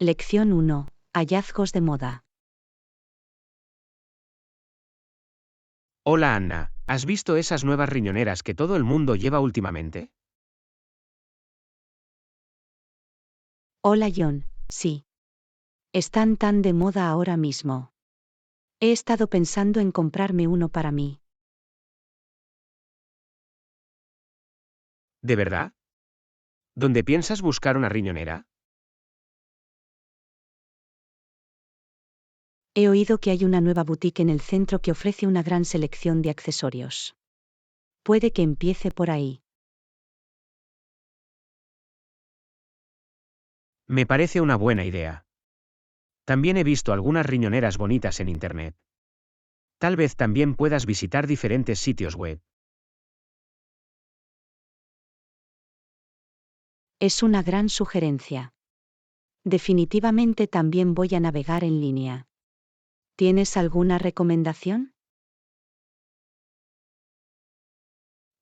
Lección 1. Hallazgos de moda. Hola Anna, ¿has visto esas nuevas riñoneras que todo el mundo lleva últimamente? Hola John, sí. Están tan de moda ahora mismo. He estado pensando en comprarme uno para mí. ¿De verdad? ¿Dónde piensas buscar una riñonera? He oído que hay una nueva boutique en el centro que ofrece una gran selección de accesorios. Puede que empiece por ahí. Me parece una buena idea. También he visto algunas riñoneras bonitas en internet. Tal vez también puedas visitar diferentes sitios web. Es una gran sugerencia. Definitivamente también voy a navegar en línea. ¿Tienes alguna recomendación?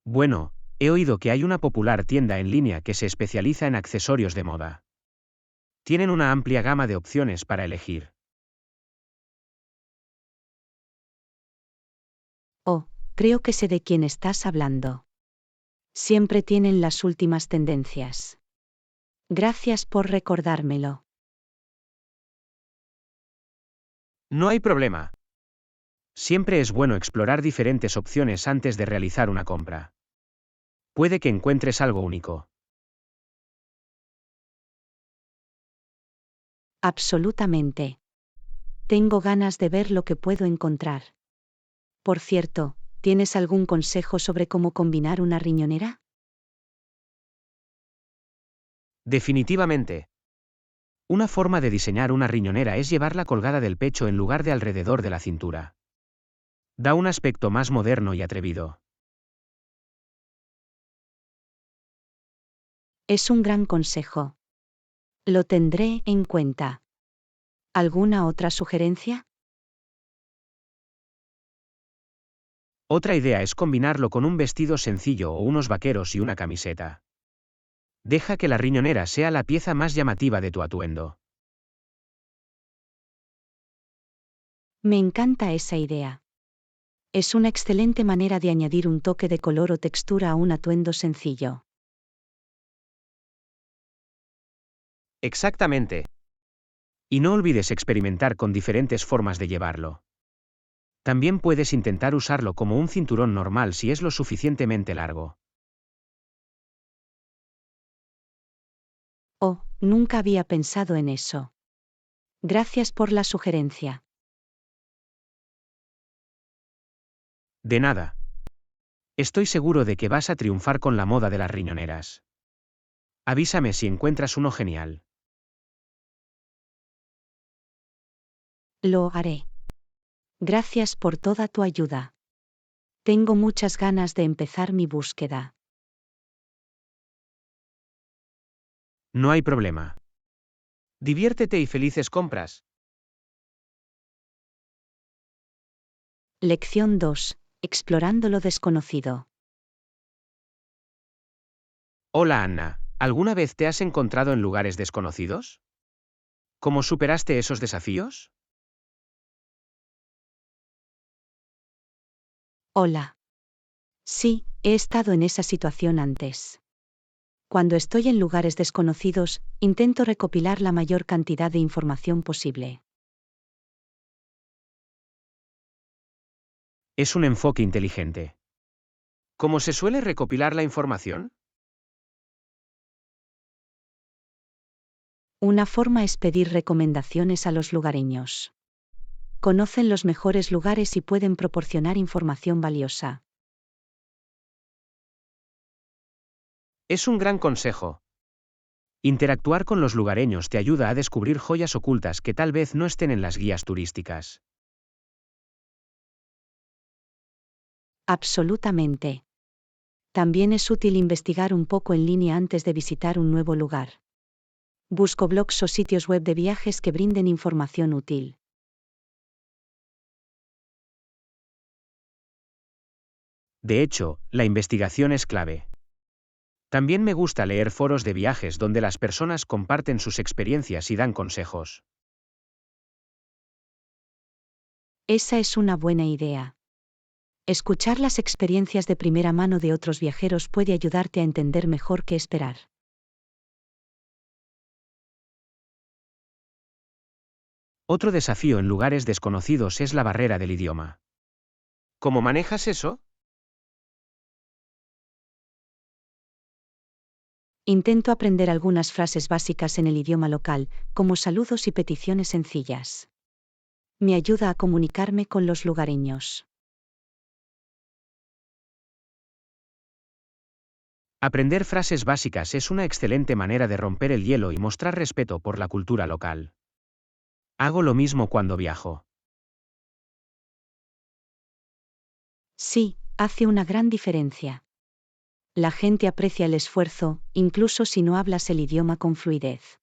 Bueno, he oído que hay una popular tienda en línea que se especializa en accesorios de moda. Tienen una amplia gama de opciones para elegir. Oh, creo que sé de quién estás hablando. Siempre tienen las últimas tendencias. Gracias por recordármelo. No hay problema. Siempre es bueno explorar diferentes opciones antes de realizar una compra. Puede que encuentres algo único. Absolutamente. Tengo ganas de ver lo que puedo encontrar. Por cierto, ¿tienes algún consejo sobre cómo combinar una riñonera? Definitivamente. Una forma de diseñar una riñonera es llevarla colgada del pecho en lugar de alrededor de la cintura. Da un aspecto más moderno y atrevido. Es un gran consejo. Lo tendré en cuenta. ¿Alguna otra sugerencia? Otra idea es combinarlo con un vestido sencillo o unos vaqueros y una camiseta. Deja que la riñonera sea la pieza más llamativa de tu atuendo. Me encanta esa idea. Es una excelente manera de añadir un toque de color o textura a un atuendo sencillo. Exactamente. Y no olvides experimentar con diferentes formas de llevarlo. También puedes intentar usarlo como un cinturón normal si es lo suficientemente largo. Oh, nunca había pensado en eso. Gracias por la sugerencia. De nada. Estoy seguro de que vas a triunfar con la moda de las riñoneras. Avísame si encuentras uno genial. Lo haré. Gracias por toda tu ayuda. Tengo muchas ganas de empezar mi búsqueda. No hay problema. Diviértete y felices compras. Lección 2. Explorando lo desconocido. Hola Anna, ¿alguna vez te has encontrado en lugares desconocidos? ¿Cómo superaste esos desafíos? Hola. Sí, he estado en esa situación antes. Cuando estoy en lugares desconocidos, intento recopilar la mayor cantidad de información posible. Es un enfoque inteligente. ¿Cómo se suele recopilar la información? Una forma es pedir recomendaciones a los lugareños. Conocen los mejores lugares y pueden proporcionar información valiosa. Es un gran consejo. Interactuar con los lugareños te ayuda a descubrir joyas ocultas que tal vez no estén en las guías turísticas. Absolutamente. También es útil investigar un poco en línea antes de visitar un nuevo lugar. Busco blogs o sitios web de viajes que brinden información útil. De hecho, la investigación es clave. También me gusta leer foros de viajes donde las personas comparten sus experiencias y dan consejos. Esa es una buena idea. Escuchar las experiencias de primera mano de otros viajeros puede ayudarte a entender mejor qué esperar. Otro desafío en lugares desconocidos es la barrera del idioma. ¿Cómo manejas eso? Intento aprender algunas frases básicas en el idioma local, como saludos y peticiones sencillas. Me ayuda a comunicarme con los lugareños. Aprender frases básicas es una excelente manera de romper el hielo y mostrar respeto por la cultura local. Hago lo mismo cuando viajo. Sí, hace una gran diferencia. La gente aprecia el esfuerzo, incluso si no hablas el idioma con fluidez.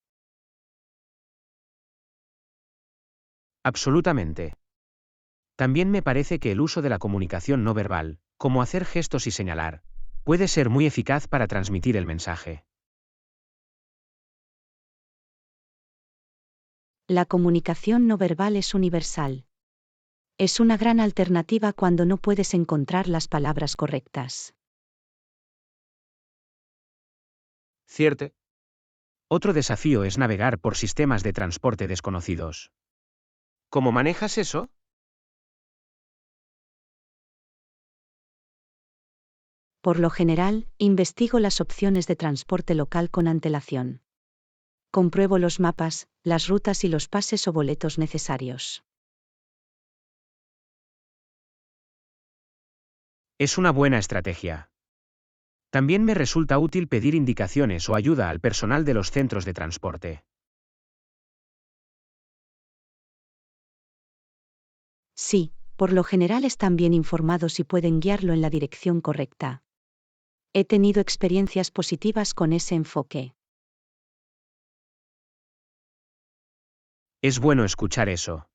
Absolutamente. También me parece que el uso de la comunicación no verbal, como hacer gestos y señalar, puede ser muy eficaz para transmitir el mensaje. La comunicación no verbal es universal. Es una gran alternativa cuando no puedes encontrar las palabras correctas. ¿Cierto? Otro desafío es navegar por sistemas de transporte desconocidos. ¿Cómo manejas eso? Por lo general, investigo las opciones de transporte local con antelación. Compruebo los mapas, las rutas y los pases o boletos necesarios. Es una buena estrategia. También me resulta útil pedir indicaciones o ayuda al personal de los centros de transporte. Sí, por lo general están bien informados y pueden guiarlo en la dirección correcta. He tenido experiencias positivas con ese enfoque. Es bueno escuchar eso.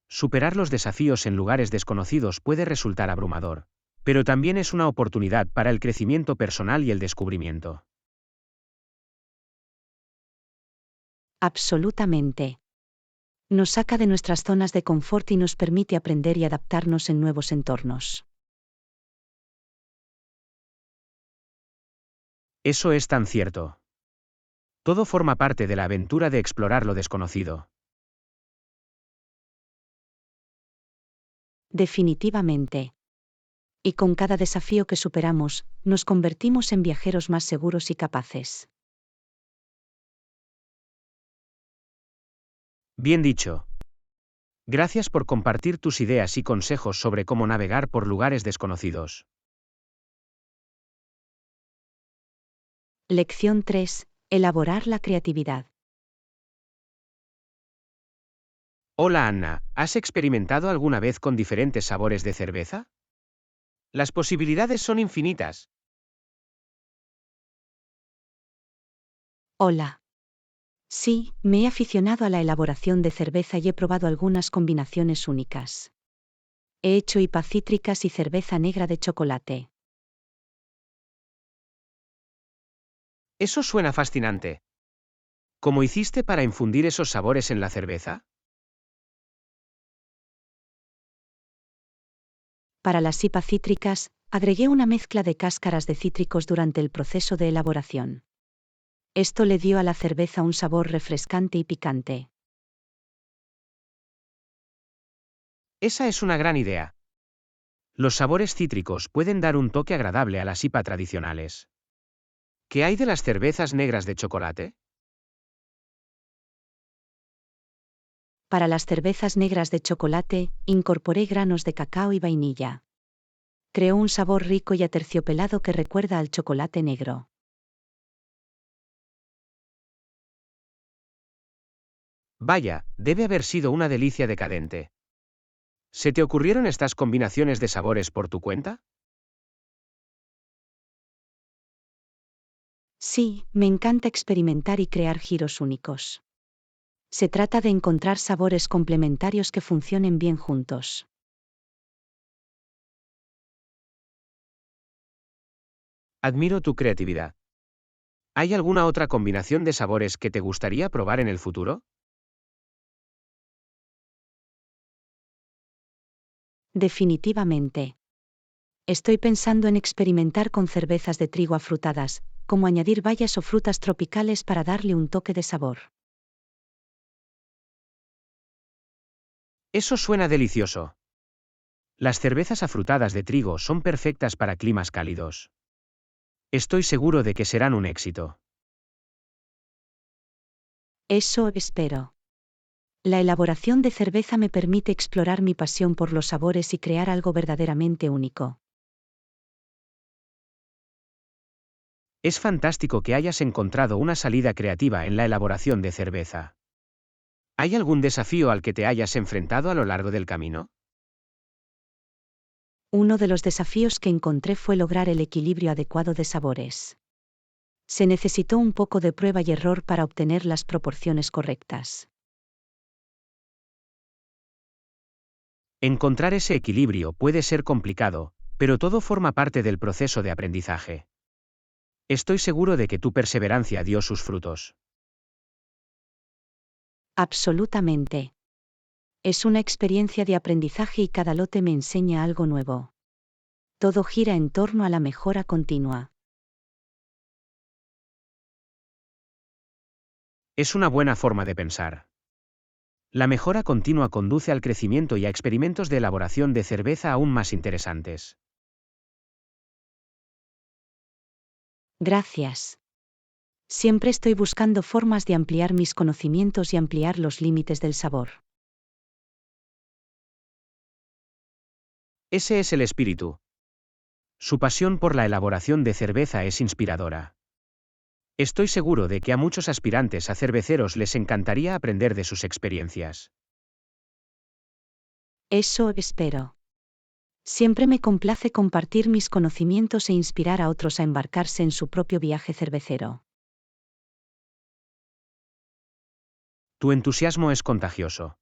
Superar los desafíos en lugares desconocidos puede resultar abrumador, pero también es una oportunidad para el crecimiento personal y el descubrimiento. Absolutamente. Nos saca de nuestras zonas de confort y nos permite aprender y adaptarnos en nuevos entornos. Eso es tan cierto. Todo forma parte de la aventura de explorar lo desconocido. Definitivamente. Y con cada desafío que superamos, nos convertimos en viajeros más seguros y capaces. Bien dicho. Gracias por compartir tus ideas y consejos sobre cómo navegar por lugares desconocidos. Lección 3. Elaborar la creatividad. Hola Anna, ¿has experimentado alguna vez con diferentes sabores de cerveza? Las posibilidades son infinitas. Hola. Sí, me he aficionado a la elaboración de cerveza y he probado algunas combinaciones únicas. He hecho IPA cítricas y cerveza negra de chocolate. Eso suena fascinante. ¿Cómo hiciste para infundir esos sabores en la cerveza? Para las IPA cítricas, agregué una mezcla de cáscaras de cítricos durante el proceso de elaboración. Esto le dio a la cerveza un sabor refrescante y picante. Esa es una gran idea. Los sabores cítricos pueden dar un toque agradable a las IPA tradicionales. ¿Qué hay de las cervezas negras de chocolate? Para las cervezas negras de chocolate, incorporé granos de cacao y vainilla. Creó un sabor rico y aterciopelado que recuerda al chocolate negro. Vaya, debe haber sido una delicia decadente. ¿Se te ocurrieron estas combinaciones de sabores por tu cuenta? Sí, me encanta experimentar y crear giros únicos. Se trata de encontrar sabores complementarios que funcionen bien juntos. Admiro tu creatividad. ¿Hay alguna otra combinación de sabores que te gustaría probar en el futuro? Definitivamente. Estoy pensando en experimentar con cervezas de trigo afrutadas, como añadir bayas o frutas tropicales para darle un toque de sabor. Eso suena delicioso. Las cervezas afrutadas de trigo son perfectas para climas cálidos. Estoy seguro de que serán un éxito. Eso espero. La elaboración de cerveza me permite explorar mi pasión por los sabores y crear algo verdaderamente único. Es fantástico que hayas encontrado una salida creativa en la elaboración de cerveza. ¿Hay algún desafío al que te hayas enfrentado a lo largo del camino? Uno de los desafíos que encontré fue lograr el equilibrio adecuado de sabores. Se necesitó un poco de prueba y error para obtener las proporciones correctas. Encontrar ese equilibrio puede ser complicado, pero todo forma parte del proceso de aprendizaje. Estoy seguro de que tu perseverancia dio sus frutos. Absolutamente. Es una experiencia de aprendizaje y cada lote me enseña algo nuevo. Todo gira en torno a la mejora continua. Es una buena forma de pensar. La mejora continua conduce al crecimiento y a experimentos de elaboración de cerveza aún más interesantes. Gracias. Siempre estoy buscando formas de ampliar mis conocimientos y ampliar los límites del sabor. Ese es el espíritu. Su pasión por la elaboración de cerveza es inspiradora. Estoy seguro de que a muchos aspirantes a cerveceros les encantaría aprender de sus experiencias. Eso espero. Siempre me complace compartir mis conocimientos e inspirar a otros a embarcarse en su propio viaje cervecero. Tu entusiasmo es contagioso.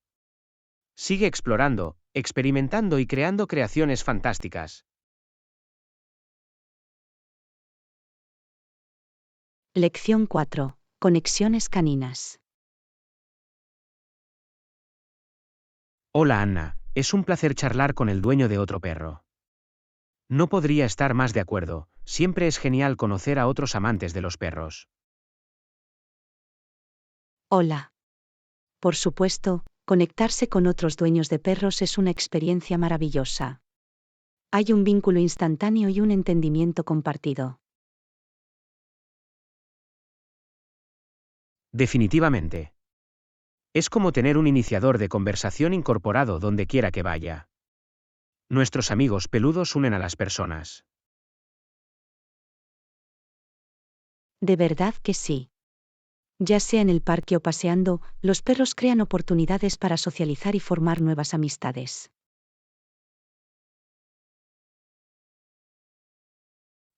Sigue explorando, experimentando y creando creaciones fantásticas. Lección 4. Conexiones caninas. Hola Anna, es un placer charlar con el dueño de otro perro. No podría estar más de acuerdo, siempre es genial conocer a otros amantes de los perros. Hola. Por supuesto, conectarse con otros dueños de perros es una experiencia maravillosa. Hay un vínculo instantáneo y un entendimiento compartido. Definitivamente. Es como tener un iniciador de conversación incorporado donde quiera que vaya. Nuestros amigos peludos unen a las personas. De verdad que sí. Ya sea en el parque o paseando, los perros crean oportunidades para socializar y formar nuevas amistades.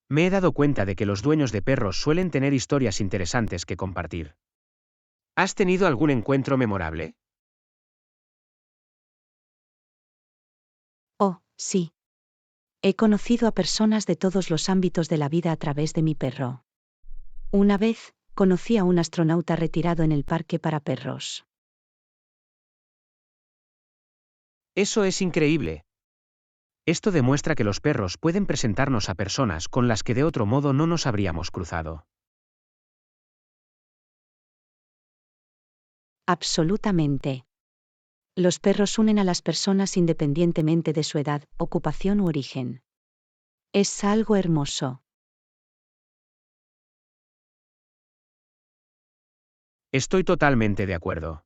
Me he dado cuenta de que los dueños de perros suelen tener historias interesantes que compartir. ¿Has tenido algún encuentro memorable? Oh, sí. He conocido a personas de todos los ámbitos de la vida a través de mi perro. Una vez, conocí a un astronauta retirado en el parque para perros. Eso es increíble. Esto demuestra que los perros pueden presentarnos a personas con las que de otro modo no nos habríamos cruzado. Absolutamente. Los perros unen a las personas independientemente de su edad, ocupación u origen. Es algo hermoso. Estoy totalmente de acuerdo.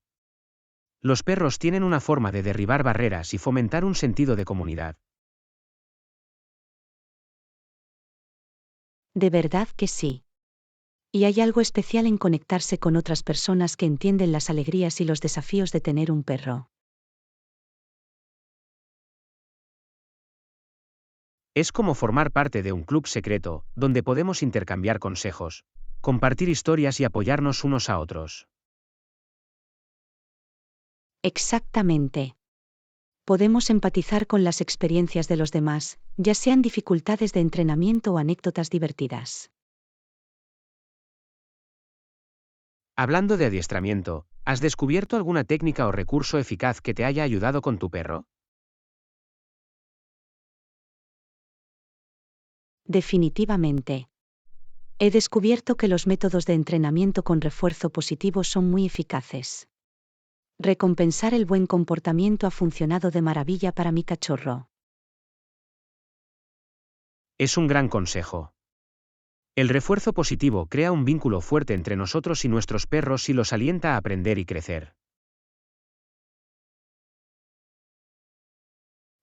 Los perros tienen una forma de derribar barreras y fomentar un sentido de comunidad. De verdad que sí. Y hay algo especial en conectarse con otras personas que entienden las alegrías y los desafíos de tener un perro. Es como formar parte de un club secreto, donde podemos intercambiar consejos, compartir historias y apoyarnos unos a otros. Exactamente. Podemos empatizar con las experiencias de los demás, ya sean dificultades de entrenamiento o anécdotas divertidas. Hablando de adiestramiento, ¿has descubierto alguna técnica o recurso eficaz que te haya ayudado con tu perro? Definitivamente. He descubierto que los métodos de entrenamiento con refuerzo positivo son muy eficaces. Recompensar el buen comportamiento ha funcionado de maravilla para mi cachorro. Es un gran consejo. El refuerzo positivo crea un vínculo fuerte entre nosotros y nuestros perros y los alienta a aprender y crecer.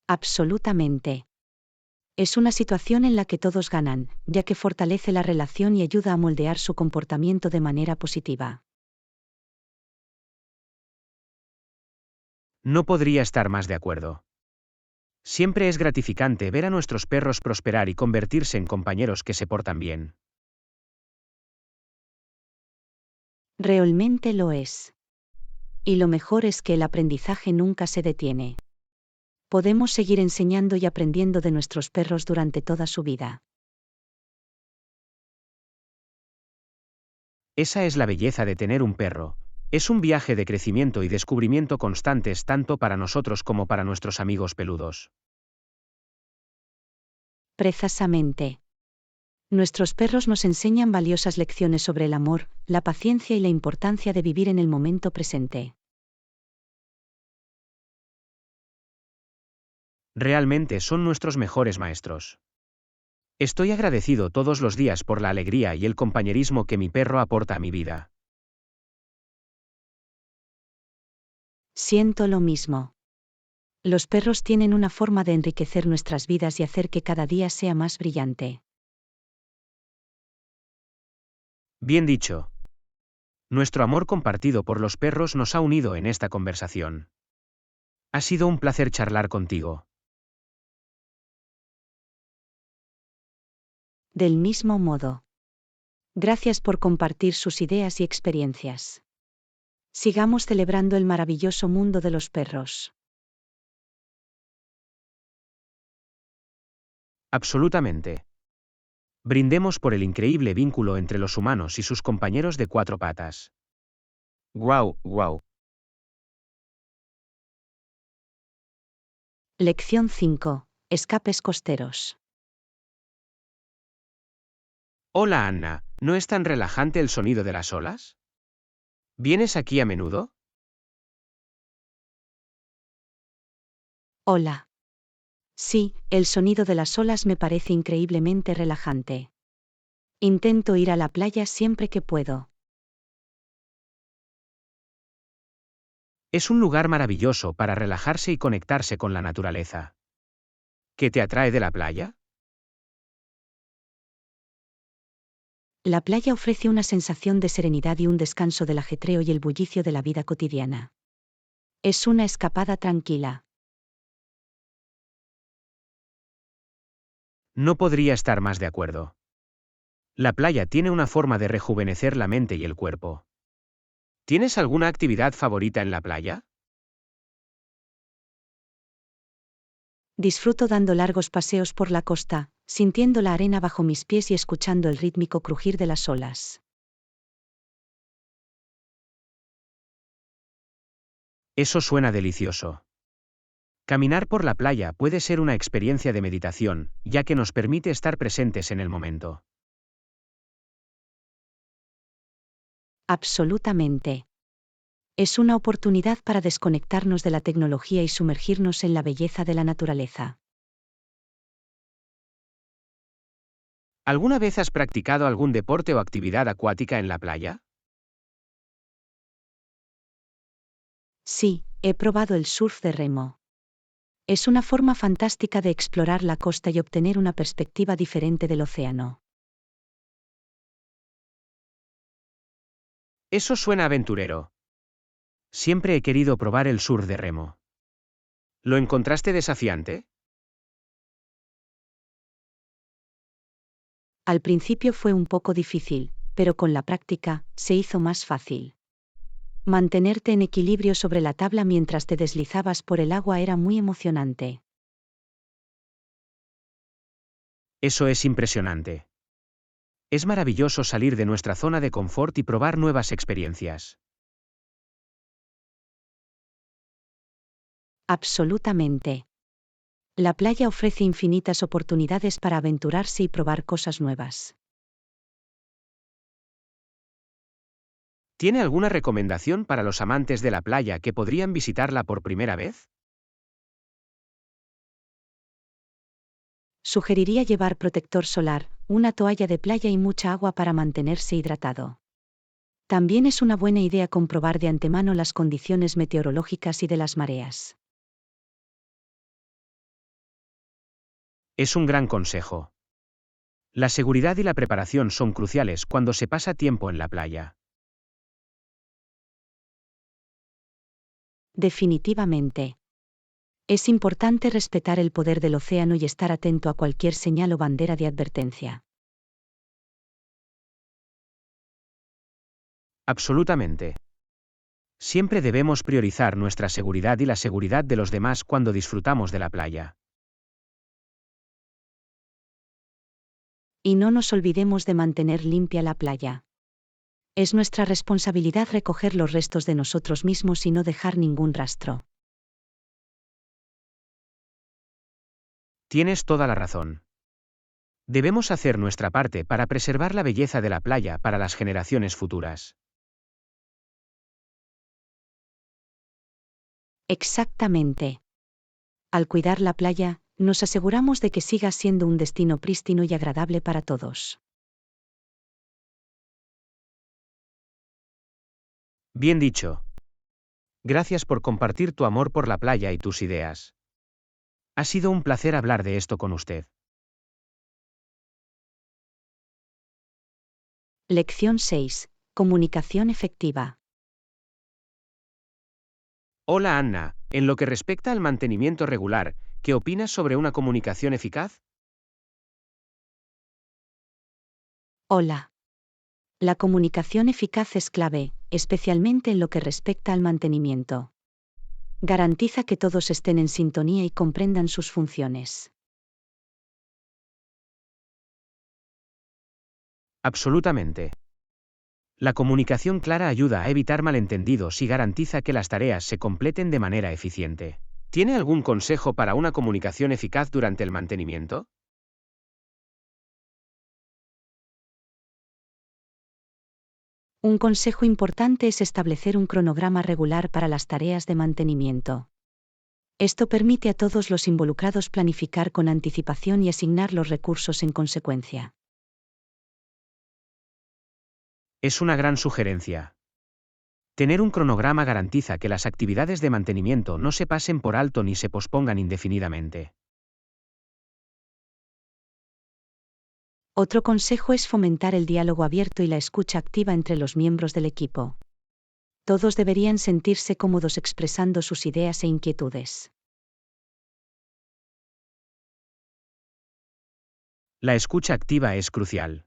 Absolutamente. Es una situación en la que todos ganan, ya que fortalece la relación y ayuda a moldear su comportamiento de manera positiva. No podría estar más de acuerdo. Siempre es gratificante ver a nuestros perros prosperar y convertirse en compañeros que se portan bien. Realmente lo es. Y lo mejor es que el aprendizaje nunca se detiene. Podemos seguir enseñando y aprendiendo de nuestros perros durante toda su vida. Esa es la belleza de tener un perro. Es un viaje de crecimiento y descubrimiento constantes tanto para nosotros como para nuestros amigos peludos. Precisamente. Nuestros perros nos enseñan valiosas lecciones sobre el amor, la paciencia y la importancia de vivir en el momento presente. Realmente son nuestros mejores maestros. Estoy agradecido todos los días por la alegría y el compañerismo que mi perro aporta a mi vida. Siento lo mismo. Los perros tienen una forma de enriquecer nuestras vidas y hacer que cada día sea más brillante. Bien dicho. Nuestro amor compartido por los perros nos ha unido en esta conversación. Ha sido un placer charlar contigo. Del mismo modo. Gracias por compartir sus ideas y experiencias. Sigamos celebrando el maravilloso mundo de los perros. Absolutamente. Brindemos por el increíble vínculo entre los humanos y sus compañeros de cuatro patas. ¡Guau, guau! Lección 5. Escapes costeros. Hola Anna, ¿no es tan relajante el sonido de las olas? ¿Vienes aquí a menudo? Hola. Sí, el sonido de las olas me parece increíblemente relajante. Intento ir a la playa siempre que puedo. Es un lugar maravilloso para relajarse y conectarse con la naturaleza. ¿Qué te atrae de la playa? La playa ofrece una sensación de serenidad y un descanso del ajetreo y el bullicio de la vida cotidiana. Es una escapada tranquila. No podría estar más de acuerdo. La playa tiene una forma de rejuvenecer la mente y el cuerpo. ¿Tienes alguna actividad favorita en la playa? Disfruto dando largos paseos por la costa, sintiendo la arena bajo mis pies y escuchando el rítmico crujir de las olas. Eso suena delicioso. Caminar por la playa puede ser una experiencia de meditación, ya que nos permite estar presentes en el momento. Absolutamente. Es una oportunidad para desconectarnos de la tecnología y sumergirnos en la belleza de la naturaleza. ¿Alguna vez has practicado algún deporte o actividad acuática en la playa? Sí, he probado el surf de remo. Es una forma fantástica de explorar la costa y obtener una perspectiva diferente del océano. Eso suena aventurero. Siempre he querido probar el surf de remo. ¿Lo encontraste desafiante? Al principio fue un poco difícil, pero con la práctica, se hizo más fácil. Mantenerte en equilibrio sobre la tabla mientras te deslizabas por el agua era muy emocionante. Eso es impresionante. Es maravilloso salir de nuestra zona de confort y probar nuevas experiencias. Absolutamente. La playa ofrece infinitas oportunidades para aventurarse y probar cosas nuevas. ¿Tiene alguna recomendación para los amantes de la playa que podrían visitarla por primera vez? Sugeriría llevar protector solar, una toalla de playa y mucha agua para mantenerse hidratado. También es una buena idea comprobar de antemano las condiciones meteorológicas y de las mareas. Es un gran consejo. La seguridad y la preparación son cruciales cuando se pasa tiempo en la playa. Definitivamente. Es importante respetar el poder del océano y estar atento a cualquier señal o bandera de advertencia. Absolutamente. Siempre debemos priorizar nuestra seguridad y la seguridad de los demás cuando disfrutamos de la playa. Y no nos olvidemos de mantener limpia la playa. Es nuestra responsabilidad recoger los restos de nosotros mismos y no dejar ningún rastro. Tienes toda la razón. Debemos hacer nuestra parte para preservar la belleza de la playa para las generaciones futuras. Exactamente. Al cuidar la playa, nos aseguramos de que siga siendo un destino prístino y agradable para todos. Bien dicho. Gracias por compartir tu amor por la playa y tus ideas. Ha sido un placer hablar de esto con usted. Lección 6. Comunicación efectiva. Hola Anna, en lo que respecta al mantenimiento regular, ¿qué opinas sobre una comunicación eficaz? Hola. La comunicación eficaz es clave, especialmente en lo que respecta al mantenimiento. Garantiza que todos estén en sintonía y comprendan sus funciones. Absolutamente. La comunicación clara ayuda a evitar malentendidos y garantiza que las tareas se completen de manera eficiente. ¿Tiene algún consejo para una comunicación eficaz durante el mantenimiento? Un consejo importante es establecer un cronograma regular para las tareas de mantenimiento. Esto permite a todos los involucrados planificar con anticipación y asignar los recursos en consecuencia. Es una gran sugerencia. Tener un cronograma garantiza que las actividades de mantenimiento no se pasen por alto ni se pospongan indefinidamente. Otro consejo es fomentar el diálogo abierto y la escucha activa entre los miembros del equipo. Todos deberían sentirse cómodos expresando sus ideas e inquietudes. La escucha activa es crucial.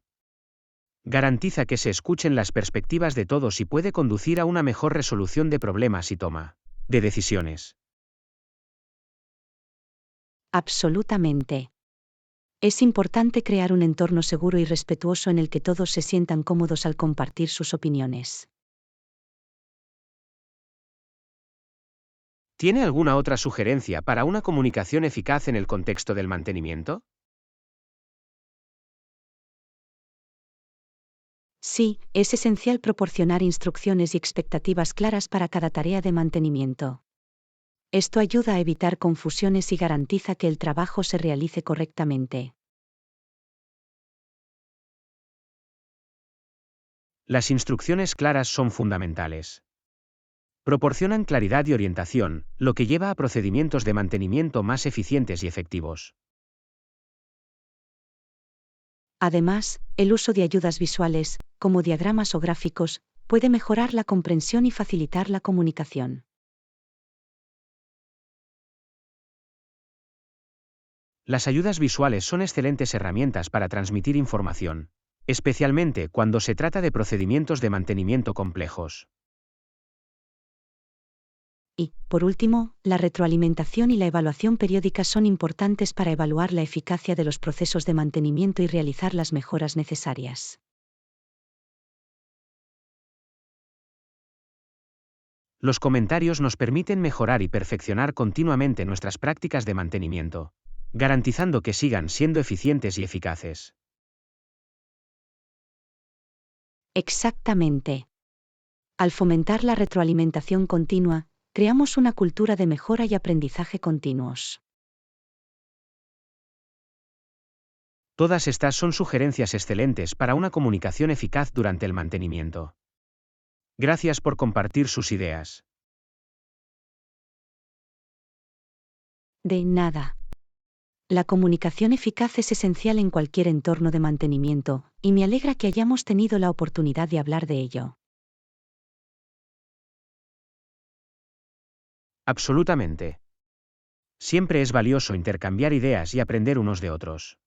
Garantiza que se escuchen las perspectivas de todos y puede conducir a una mejor resolución de problemas y toma de decisiones. Absolutamente. Es importante crear un entorno seguro y respetuoso en el que todos se sientan cómodos al compartir sus opiniones. ¿Tiene alguna otra sugerencia para una comunicación eficaz en el contexto del mantenimiento? Sí, es esencial proporcionar instrucciones y expectativas claras para cada tarea de mantenimiento. Esto ayuda a evitar confusiones y garantiza que el trabajo se realice correctamente. Las instrucciones claras son fundamentales. Proporcionan claridad y orientación, lo que lleva a procedimientos de mantenimiento más eficientes y efectivos. Además, el uso de ayudas visuales, como diagramas o gráficos, puede mejorar la comprensión y facilitar la comunicación. Las ayudas visuales son excelentes herramientas para transmitir información, especialmente cuando se trata de procedimientos de mantenimiento complejos. Y, por último, la retroalimentación y la evaluación periódica son importantes para evaluar la eficacia de los procesos de mantenimiento y realizar las mejoras necesarias. Los comentarios nos permiten mejorar y perfeccionar continuamente nuestras prácticas de mantenimiento, garantizando que sigan siendo eficientes y eficaces. Exactamente. Al fomentar la retroalimentación continua, creamos una cultura de mejora y aprendizaje continuos. Todas estas son sugerencias excelentes para una comunicación eficaz durante el mantenimiento. Gracias por compartir sus ideas. De nada. La comunicación eficaz es esencial en cualquier entorno de mantenimiento, y me alegra que hayamos tenido la oportunidad de hablar de ello. Absolutamente. Siempre es valioso intercambiar ideas y aprender unos de otros.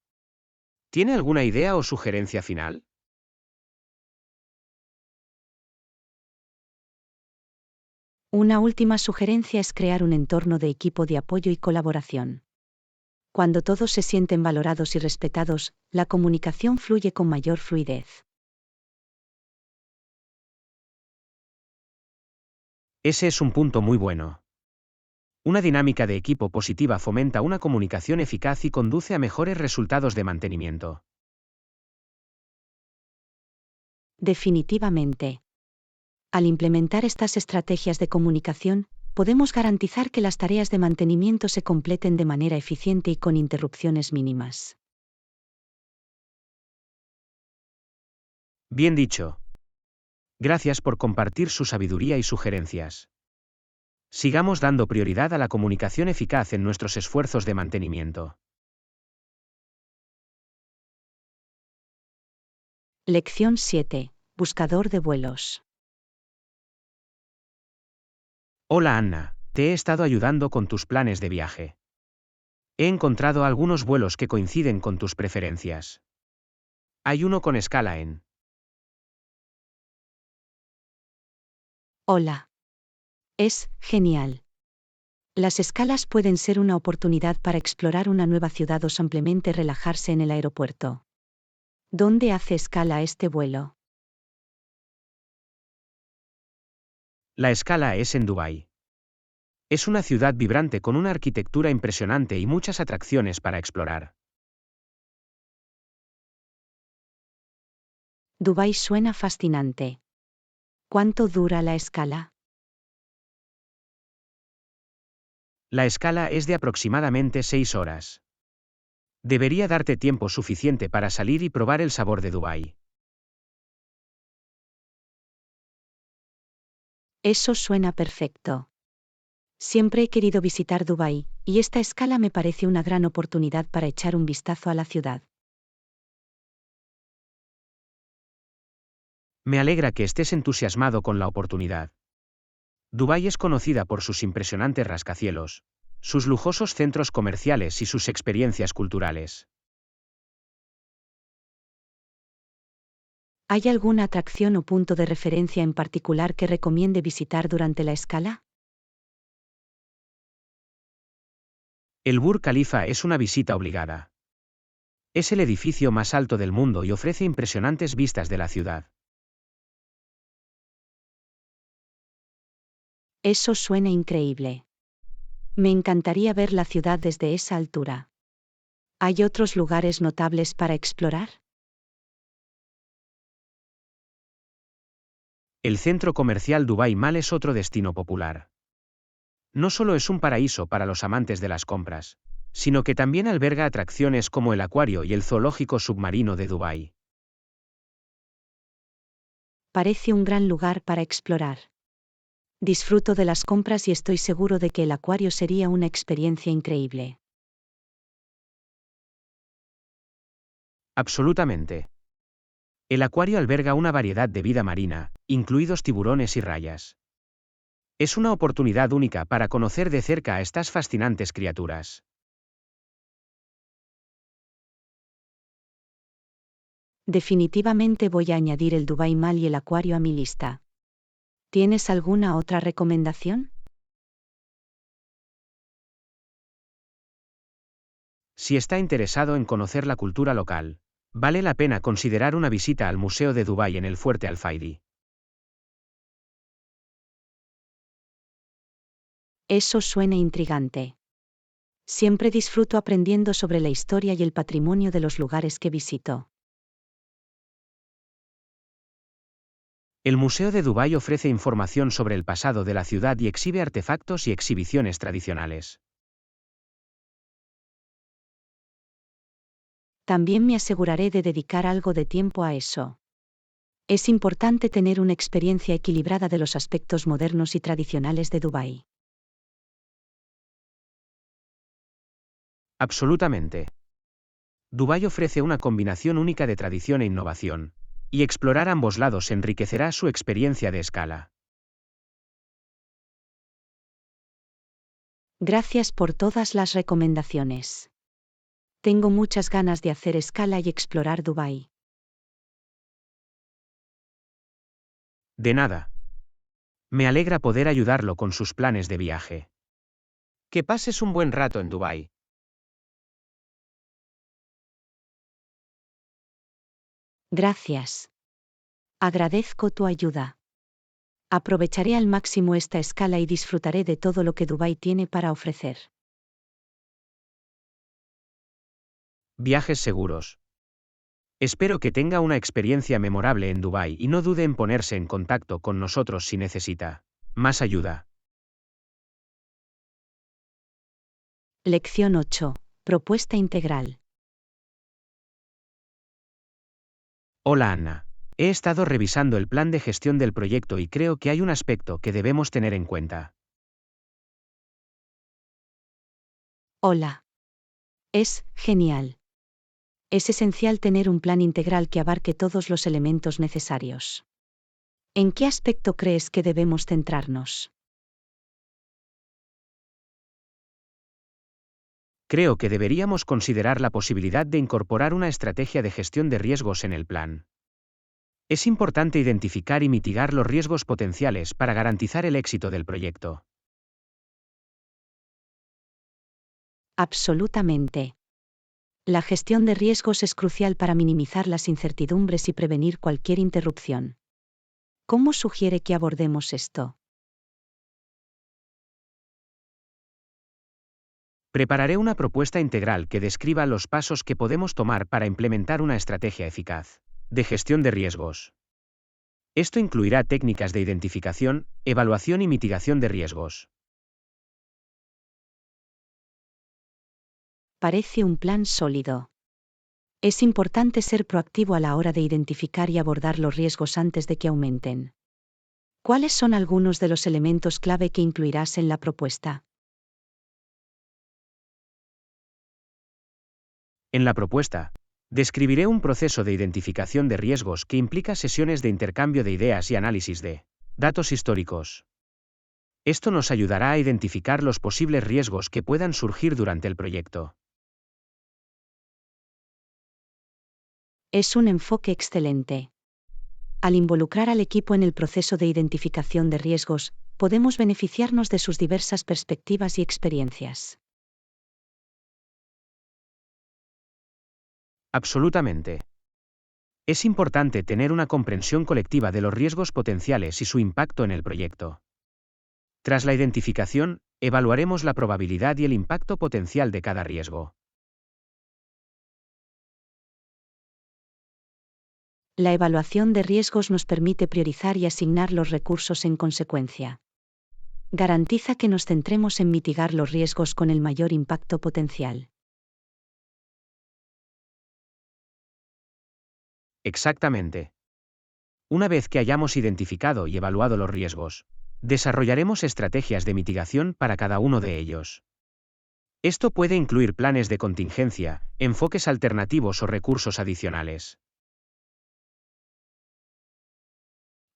¿Tiene alguna idea o sugerencia final? Una última sugerencia es crear un entorno de equipo de apoyo y colaboración. Cuando todos se sienten valorados y respetados, la comunicación fluye con mayor fluidez. Ese es un punto muy bueno. Una dinámica de equipo positiva fomenta una comunicación eficaz y conduce a mejores resultados de mantenimiento. Definitivamente. Al implementar estas estrategias de comunicación, podemos garantizar que las tareas de mantenimiento se completen de manera eficiente y con interrupciones mínimas. Bien dicho. Gracias por compartir su sabiduría y sugerencias. Sigamos dando prioridad a la comunicación eficaz en nuestros esfuerzos de mantenimiento. Lección 7. Buscador de vuelos. Hola Anna, te he estado ayudando con tus planes de viaje. He encontrado algunos vuelos que coinciden con tus preferencias. Hay uno con escala en... Hola. Es genial. Las escalas pueden ser una oportunidad para explorar una nueva ciudad o simplemente relajarse en el aeropuerto. ¿Dónde hace escala este vuelo? La escala es en Dubái. Es una ciudad vibrante con una arquitectura impresionante y muchas atracciones para explorar. Dubái suena fascinante. ¿Cuánto dura la escala? La escala es de aproximadamente 6 horas. Debería darte tiempo suficiente para salir y probar el sabor de Dubái. Eso suena perfecto. Siempre he querido visitar Dubái, y esta escala me parece una gran oportunidad para echar un vistazo a la ciudad. Me alegra que estés entusiasmado con la oportunidad. Dubái es conocida por sus impresionantes rascacielos, sus lujosos centros comerciales y sus experiencias culturales. ¿Hay alguna atracción o punto de referencia en particular que recomiende visitar durante la escala? El Burj Khalifa es una visita obligada. Es el edificio más alto del mundo y ofrece impresionantes vistas de la ciudad. Eso suena increíble. Me encantaría ver la ciudad desde esa altura. ¿Hay otros lugares notables para explorar? El centro comercial Dubai Mall es otro destino popular. No solo es un paraíso para los amantes de las compras, sino que también alberga atracciones como el acuario y el zoológico submarino de Dubái. Parece un gran lugar para explorar. Disfruto de las compras y estoy seguro de que el acuario sería una experiencia increíble. Absolutamente. El acuario alberga una variedad de vida marina, incluidos tiburones y rayas. Es una oportunidad única para conocer de cerca a estas fascinantes criaturas. Definitivamente voy a añadir el Dubai Mall y el acuario a mi lista. ¿Tienes alguna otra recomendación? Si está interesado en conocer la cultura local, vale la pena considerar una visita al Museo de Dubái en el Fuerte Al Faydi. Eso suena intrigante. Siempre disfruto aprendiendo sobre la historia y el patrimonio de los lugares que visito. El Museo de Dubái ofrece información sobre el pasado de la ciudad y exhibe artefactos y exhibiciones tradicionales. También me aseguraré de dedicar algo de tiempo a eso. Es importante tener una experiencia equilibrada de los aspectos modernos y tradicionales de Dubái. Absolutamente. Dubái ofrece una combinación única de tradición e innovación, y explorar ambos lados enriquecerá su experiencia de escala. Gracias por todas las recomendaciones. Tengo muchas ganas de hacer escala y explorar Dubái. De nada. Me alegra poder ayudarlo con sus planes de viaje. Que pases un buen rato en Dubái. Gracias. Agradezco tu ayuda. Aprovecharé al máximo esta escala y disfrutaré de todo lo que Dubái tiene para ofrecer. Viajes seguros. Espero que tenga una experiencia memorable en Dubái y no dude en ponerse en contacto con nosotros si necesita más ayuda. Lección 8. Propuesta integral. Hola Anna. He estado revisando el plan de gestión del proyecto y creo que hay un aspecto que debemos tener en cuenta. Hola. Es genial. Es esencial tener un plan integral que abarque todos los elementos necesarios. ¿En qué aspecto crees que debemos centrarnos? Creo que deberíamos considerar la posibilidad de incorporar una estrategia de gestión de riesgos en el plan. Es importante identificar y mitigar los riesgos potenciales para garantizar el éxito del proyecto. Absolutamente. La gestión de riesgos es crucial para minimizar las incertidumbres y prevenir cualquier interrupción. ¿Cómo sugiere que abordemos esto? Prepararé una propuesta integral que describa los pasos que podemos tomar para implementar una estrategia eficaz de gestión de riesgos. Esto incluirá técnicas de identificación, evaluación y mitigación de riesgos. Parece un plan sólido. Es importante ser proactivo a la hora de identificar y abordar los riesgos antes de que aumenten. ¿Cuáles son algunos de los elementos clave que incluirás en la propuesta? En la propuesta, describiré un proceso de identificación de riesgos que implica sesiones de intercambio de ideas y análisis de datos históricos. Esto nos ayudará a identificar los posibles riesgos que puedan surgir durante el proyecto. Es un enfoque excelente. Al involucrar al equipo en el proceso de identificación de riesgos, podemos beneficiarnos de sus diversas perspectivas y experiencias. Absolutamente. Es importante tener una comprensión colectiva de los riesgos potenciales y su impacto en el proyecto. Tras la identificación, evaluaremos la probabilidad y el impacto potencial de cada riesgo. La evaluación de riesgos nos permite priorizar y asignar los recursos en consecuencia. Garantiza que nos centremos en mitigar los riesgos con el mayor impacto potencial. Exactamente. Una vez que hayamos identificado y evaluado los riesgos, desarrollaremos estrategias de mitigación para cada uno de ellos. Esto puede incluir planes de contingencia, enfoques alternativos o recursos adicionales.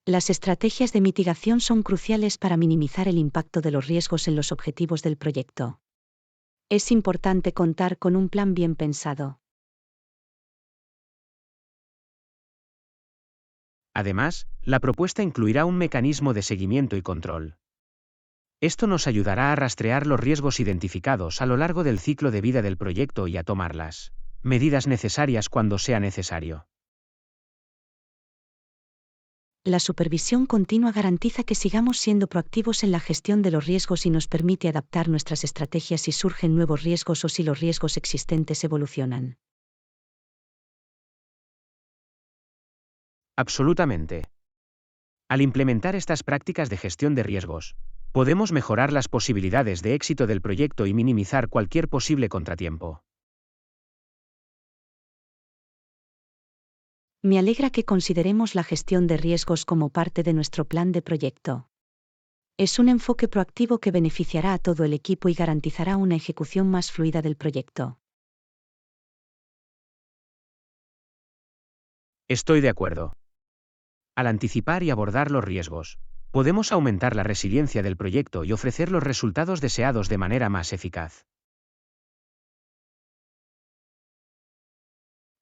Las estrategias de mitigación son cruciales para minimizar el impacto de los riesgos en los objetivos del proyecto. Es importante contar con un plan bien pensado. Además, la propuesta incluirá un mecanismo de seguimiento y control. Esto nos ayudará a rastrear los riesgos identificados a lo largo del ciclo de vida del proyecto y a tomar las medidas necesarias cuando sea necesario. La supervisión continua garantiza que sigamos siendo proactivos en la gestión de los riesgos y nos permite adaptar nuestras estrategias si surgen nuevos riesgos o si los riesgos existentes evolucionan. Absolutamente. Al implementar estas prácticas de gestión de riesgos, podemos mejorar las posibilidades de éxito del proyecto y minimizar cualquier posible contratiempo. Me alegra que consideremos la gestión de riesgos como parte de nuestro plan de proyecto. Es un enfoque proactivo que beneficiará a todo el equipo y garantizará una ejecución más fluida del proyecto. Estoy de acuerdo. Al anticipar y abordar los riesgos, podemos aumentar la resiliencia del proyecto y ofrecer los resultados deseados de manera más eficaz.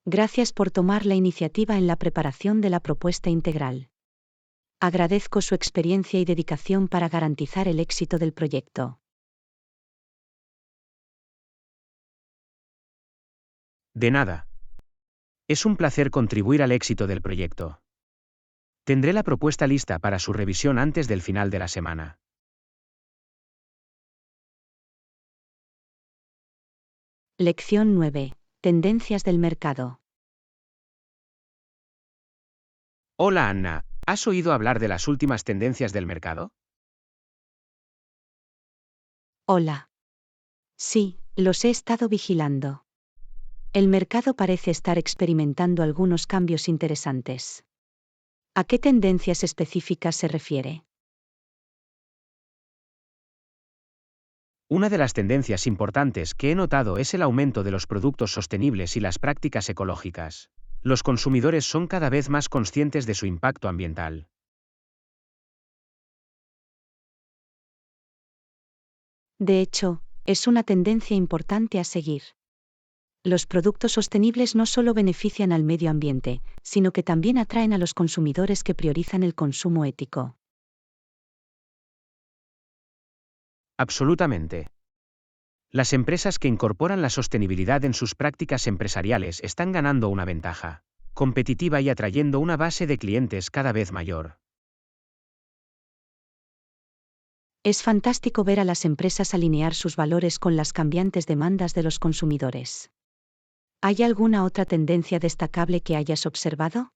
Gracias por tomar la iniciativa en la preparación de la propuesta integral. Agradezco su experiencia y dedicación para garantizar el éxito del proyecto. De nada. Es un placer contribuir al éxito del proyecto. Tendré la propuesta lista para su revisión antes del final de la semana. Lección 9. Tendencias del mercado. Hola Anna, ¿has oído hablar de las últimas tendencias del mercado? Hola. Sí, los he estado vigilando. El mercado parece estar experimentando algunos cambios interesantes. ¿A qué tendencias específicas se refiere? Una de las tendencias importantes que he notado es el aumento de los productos sostenibles y las prácticas ecológicas. Los consumidores son cada vez más conscientes de su impacto ambiental. De hecho, es una tendencia importante a seguir. Los productos sostenibles no solo benefician al medio ambiente, sino que también atraen a los consumidores que priorizan el consumo ético. Absolutamente. Las empresas que incorporan la sostenibilidad en sus prácticas empresariales están ganando una ventaja competitiva y atrayendo una base de clientes cada vez mayor. Es fantástico ver a las empresas alinear sus valores con las cambiantes demandas de los consumidores. ¿Hay alguna otra tendencia destacable que hayas observado?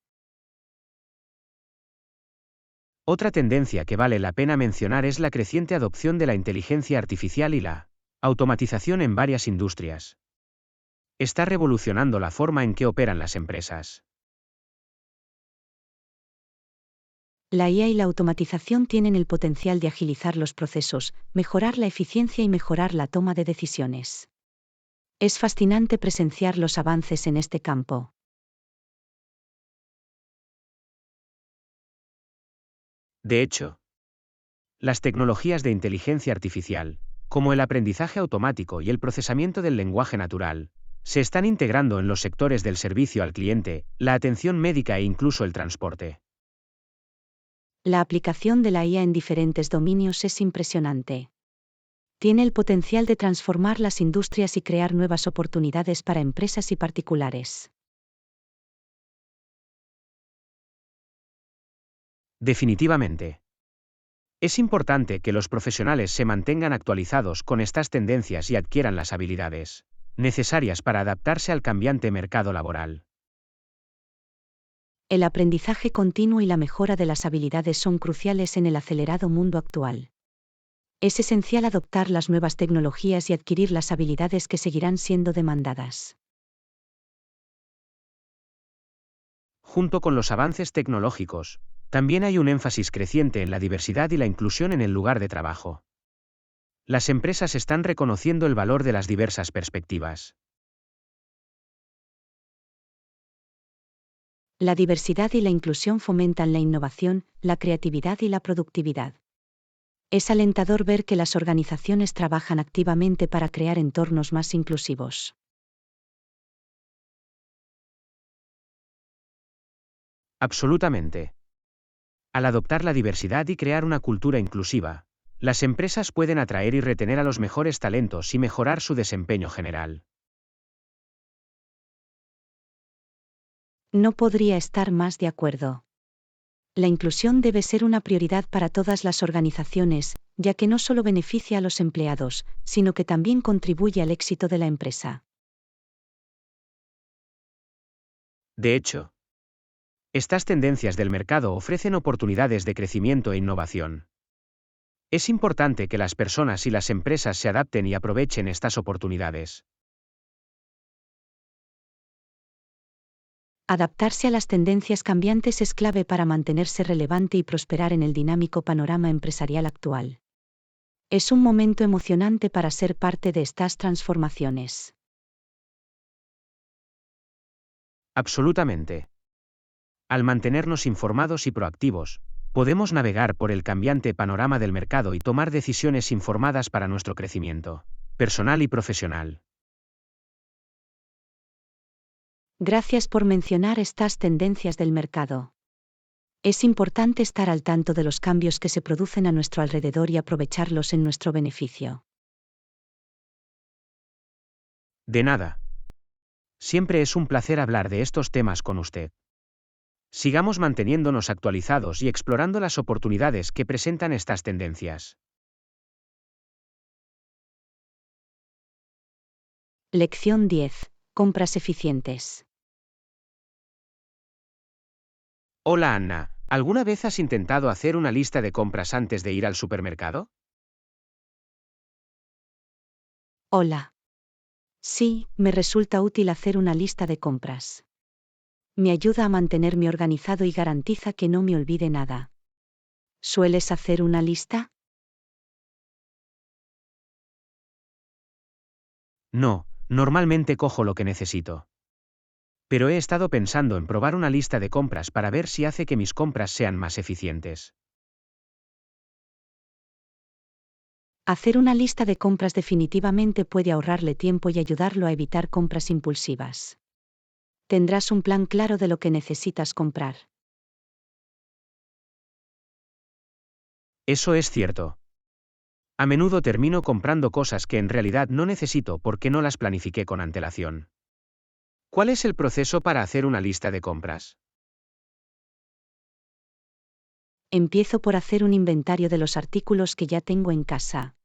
Otra tendencia que vale la pena mencionar es la creciente adopción de la inteligencia artificial y la automatización en varias industrias. Está revolucionando la forma en que operan las empresas. La IA y la automatización tienen el potencial de agilizar los procesos, mejorar la eficiencia y mejorar la toma de decisiones. Es fascinante presenciar los avances en este campo. De hecho, las tecnologías de inteligencia artificial, como el aprendizaje automático y el procesamiento del lenguaje natural, se están integrando en los sectores del servicio al cliente, la atención médica e incluso el transporte. La aplicación de la IA en diferentes dominios es impresionante. Tiene el potencial de transformar las industrias y crear nuevas oportunidades para empresas y particulares. Definitivamente. Es importante que los profesionales se mantengan actualizados con estas tendencias y adquieran las habilidades necesarias para adaptarse al cambiante mercado laboral. El aprendizaje continuo y la mejora de las habilidades son cruciales en el acelerado mundo actual. Es esencial adoptar las nuevas tecnologías y adquirir las habilidades que seguirán siendo demandadas. Junto con los avances tecnológicos, también hay un énfasis creciente en la diversidad y la inclusión en el lugar de trabajo. Las empresas están reconociendo el valor de las diversas perspectivas. La diversidad y la inclusión fomentan la innovación, la creatividad y la productividad. Es alentador ver que las organizaciones trabajan activamente para crear entornos más inclusivos. Absolutamente. Al adoptar la diversidad y crear una cultura inclusiva, Las empresas pueden atraer y retener a los mejores talentos y mejorar su desempeño general. No podría estar más de acuerdo. La inclusión debe ser una prioridad para todas las organizaciones, ya que no solo beneficia a los empleados, sino que también contribuye al éxito de la empresa. De hecho, estas tendencias del mercado ofrecen oportunidades de crecimiento e innovación. Es importante que las personas y las empresas se adapten y aprovechen estas oportunidades. Adaptarse a las tendencias cambiantes es clave para mantenerse relevante y prosperar en el dinámico panorama empresarial actual. Es un momento emocionante para ser parte de estas transformaciones. Absolutamente. Al mantenernos informados y proactivos, podemos navegar por el cambiante panorama del mercado y tomar decisiones informadas para nuestro crecimiento personal y profesional. Gracias por mencionar estas tendencias del mercado. Es importante estar al tanto de los cambios que se producen a nuestro alrededor y aprovecharlos en nuestro beneficio. De nada. Siempre es un placer hablar de estos temas con usted. Sigamos manteniéndonos actualizados y explorando las oportunidades que presentan estas tendencias. Lección 10. Compras eficientes. Hola Anna, ¿alguna vez has intentado hacer una lista de compras antes de ir al supermercado? Hola. Sí, me resulta útil hacer una lista de compras. Me ayuda a mantenerme organizado y garantiza que no me olvide nada. ¿Sueles hacer una lista? No, normalmente cojo lo que necesito. Pero he estado pensando en probar una lista de compras para ver si hace que mis compras sean más eficientes. Hacer una lista de compras definitivamente puede ahorrarle tiempo y ayudarlo a evitar compras impulsivas. Tendrás un plan claro de lo que necesitas comprar. Eso es cierto. A menudo termino comprando cosas que en realidad no necesito porque no las planifiqué con antelación. ¿Cuál es el proceso para hacer una lista de compras? Empiezo por hacer un inventario de los artículos que ya tengo en casa.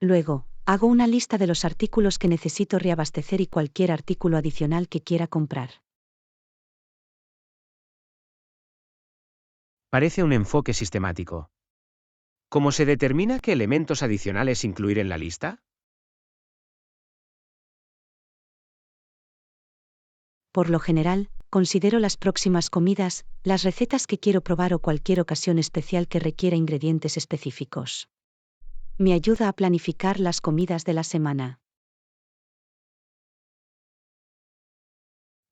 Luego, hago una lista de los artículos que necesito reabastecer y cualquier artículo adicional que quiera comprar. Parece un enfoque sistemático. ¿Cómo se determina qué elementos adicionales incluir en la lista? Por lo general, considero las próximas comidas, las recetas que quiero probar o cualquier ocasión especial que requiera ingredientes específicos. Me ayuda a planificar las comidas de la semana.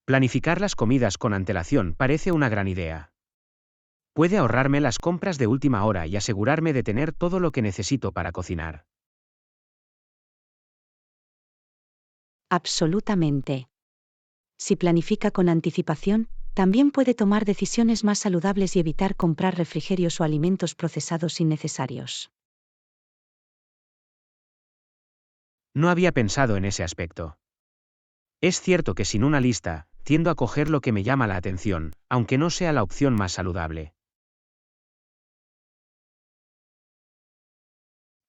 Planificar las comidas con antelación parece una gran idea. Puede ahorrarme las compras de última hora y asegurarme de tener todo lo que necesito para cocinar. Absolutamente. Si planifica con anticipación, también puede tomar decisiones más saludables y evitar comprar refrigerios o alimentos procesados innecesarios. No había pensado en ese aspecto. Es cierto que sin una lista, tiendo a coger lo que me llama la atención, aunque no sea la opción más saludable.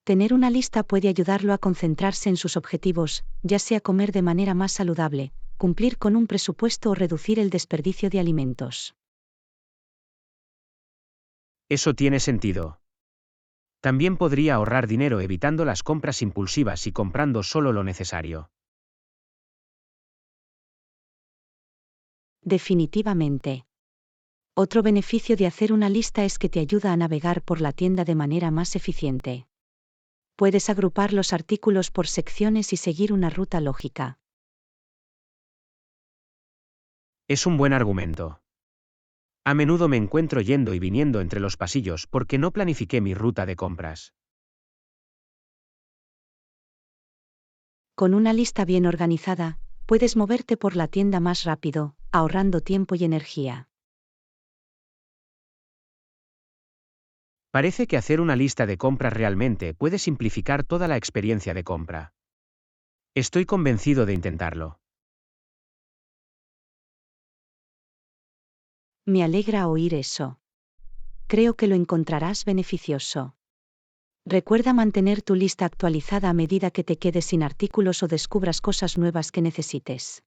Tener una lista puede ayudarlo a concentrarse en sus objetivos, ya sea comer de manera más saludable, cumplir con un presupuesto o reducir el desperdicio de alimentos. Eso tiene sentido. También podría ahorrar dinero evitando las compras impulsivas y comprando solo lo necesario. Definitivamente. Otro beneficio de hacer una lista es que te ayuda a navegar por la tienda de manera más eficiente. Puedes agrupar los artículos por secciones y seguir una ruta lógica. Es un buen argumento. A menudo me encuentro yendo y viniendo entre los pasillos porque no planifiqué mi ruta de compras. Con una lista bien organizada, puedes moverte por la tienda más rápido, ahorrando tiempo y energía. Parece que hacer una lista de compras realmente puede simplificar toda la experiencia de compra. Estoy convencido de intentarlo. Me alegra oír eso. Creo que lo encontrarás beneficioso. Recuerda mantener tu lista actualizada a medida que te quedes sin artículos o descubras cosas nuevas que necesites.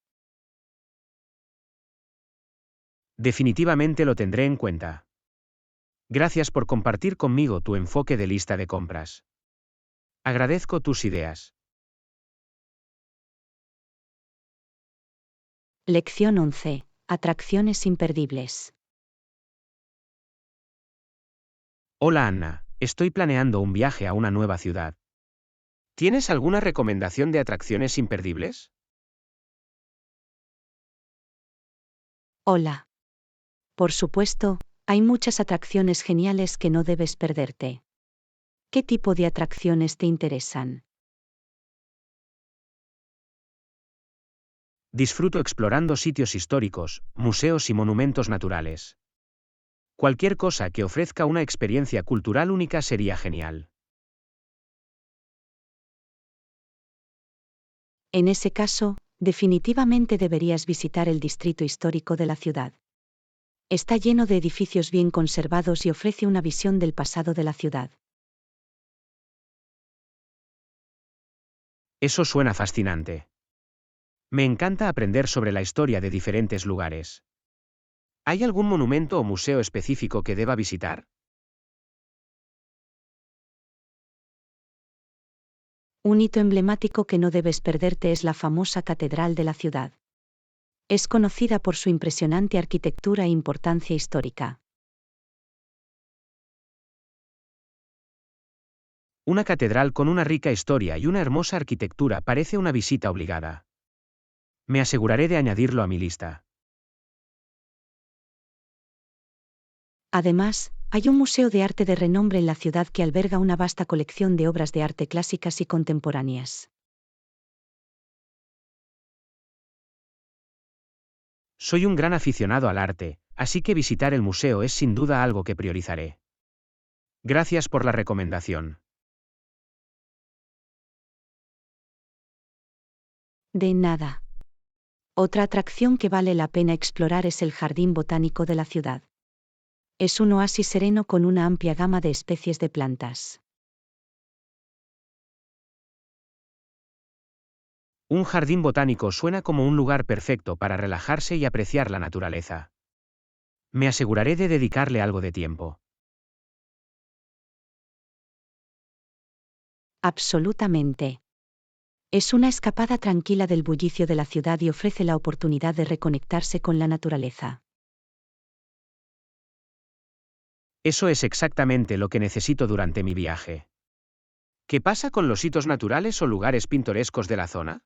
Definitivamente lo tendré en cuenta. Gracias por compartir conmigo tu enfoque de lista de compras. Agradezco tus ideas. Lección 11. Atracciones imperdibles. Hola Anna, estoy planeando un viaje a una nueva ciudad. ¿Tienes alguna recomendación de atracciones imperdibles? Hola. Por supuesto, hay muchas atracciones geniales que no debes perderte. ¿Qué tipo de atracciones te interesan? Disfruto explorando sitios históricos, museos y monumentos naturales. Cualquier cosa que ofrezca una experiencia cultural única sería genial. En ese caso, definitivamente deberías visitar el distrito histórico de la ciudad. Está lleno de edificios bien conservados y ofrece una visión del pasado de la ciudad. Eso suena fascinante. Me encanta aprender sobre la historia de diferentes lugares. ¿Hay algún monumento o museo específico que deba visitar? Un hito emblemático que no debes perderte es la famosa Catedral de la ciudad. Es conocida por su impresionante arquitectura e importancia histórica. Una catedral con una rica historia y una hermosa arquitectura parece una visita obligada. Me aseguraré de añadirlo a mi lista. Además, hay un museo de arte de renombre en la ciudad que alberga una vasta colección de obras de arte clásicas y contemporáneas. Soy un gran aficionado al arte, así que visitar el museo es sin duda algo que priorizaré. Gracias por la recomendación. De nada. Otra atracción que vale la pena explorar es el Jardín Botánico de la ciudad. Es un oasis sereno con una amplia gama de especies de plantas. Un jardín botánico suena como un lugar perfecto para relajarse y apreciar la naturaleza. Me aseguraré de dedicarle algo de tiempo. Absolutamente. Es una escapada tranquila del bullicio de la ciudad y ofrece la oportunidad de reconectarse con la naturaleza. Eso es exactamente lo que necesito durante mi viaje. ¿Qué pasa con los hitos naturales o lugares pintorescos de la zona?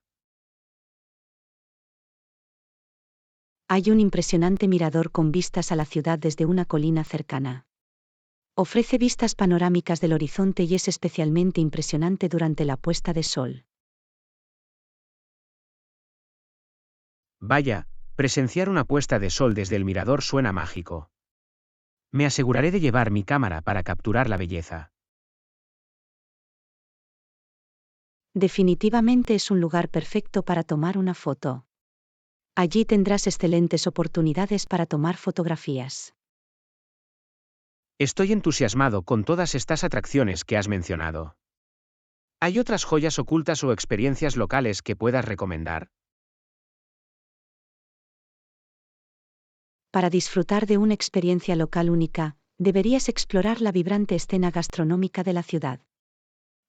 Hay un impresionante mirador con vistas a la ciudad desde una colina cercana. Ofrece vistas panorámicas del horizonte y es especialmente impresionante durante la puesta de sol. Vaya, presenciar una puesta de sol desde el mirador suena mágico. Me aseguraré de llevar mi cámara para capturar la belleza. Definitivamente es un lugar perfecto para tomar una foto. Allí tendrás excelentes oportunidades para tomar fotografías. Estoy entusiasmado con todas estas atracciones que has mencionado. ¿Hay otras joyas ocultas o experiencias locales que puedas recomendar? Para disfrutar de una experiencia local única, deberías explorar la vibrante escena gastronómica de la ciudad.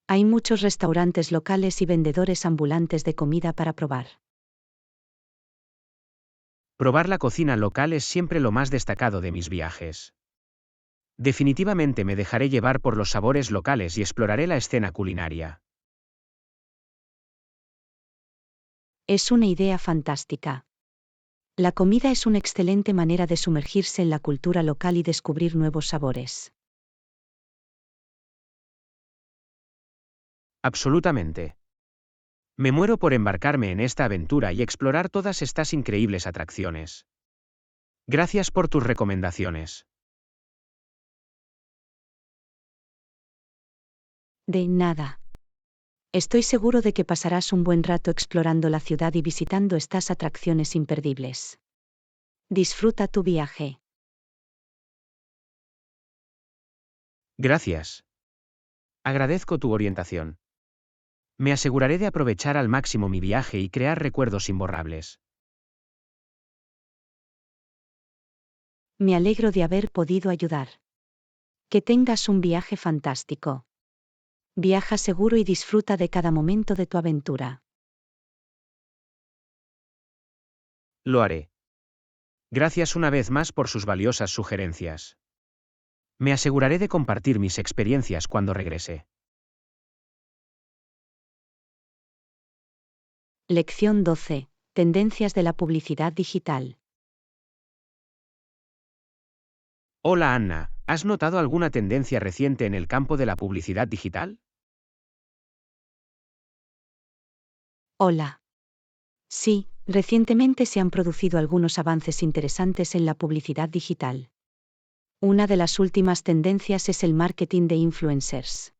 Hay muchos restaurantes locales y vendedores ambulantes de comida para probar. Probar la cocina local es siempre lo más destacado de mis viajes. Definitivamente me dejaré llevar por los sabores locales y exploraré la escena culinaria. Es una idea fantástica. La comida es una excelente manera de sumergirse en la cultura local y descubrir nuevos sabores. Absolutamente. Me muero por embarcarme en esta aventura y explorar todas estas increíbles atracciones. Gracias por tus recomendaciones. De nada. Estoy seguro de que pasarás un buen rato explorando la ciudad y visitando estas atracciones imperdibles. Disfruta tu viaje. Gracias. Agradezco tu orientación. Me aseguraré de aprovechar al máximo mi viaje y crear recuerdos imborrables. Me alegro de haber podido ayudar. Que tengas un viaje fantástico. Viaja seguro y disfruta de cada momento de tu aventura. Lo haré. Gracias una vez más por sus valiosas sugerencias. Me aseguraré de compartir mis experiencias cuando regrese. Lección 12. Tendencias de la publicidad digital. Hola Anna, ¿has notado alguna tendencia reciente en el campo de la publicidad digital? Hola. Sí, recientemente se han producido algunos avances interesantes en la publicidad digital. Una de las últimas tendencias es el marketing de influencers.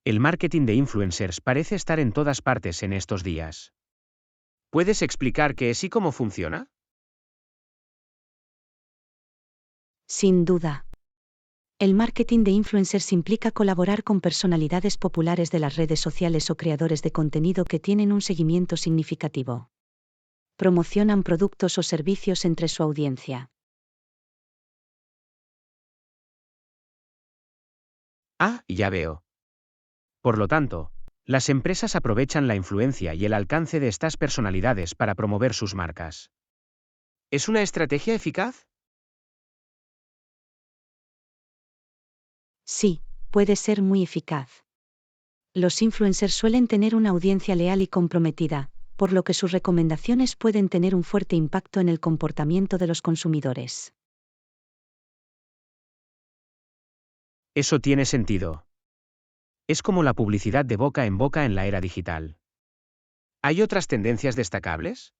El marketing de influencers parece estar en todas partes en estos días. ¿Puedes explicar qué es y cómo funciona? Sin duda. El marketing de influencers implica colaborar con personalidades populares de las redes sociales o creadores de contenido que tienen un seguimiento significativo. Promocionan productos o servicios entre su audiencia. Ah, ya veo. Por lo tanto, las empresas aprovechan la influencia y el alcance de estas personalidades para promover sus marcas. ¿Es una estrategia eficaz? Sí, puede ser muy eficaz. Los influencers suelen tener una audiencia leal y comprometida, por lo que sus recomendaciones pueden tener un fuerte impacto en el comportamiento de los consumidores. Eso tiene sentido. Es como la publicidad de boca en la era digital. ¿Hay otras tendencias destacables?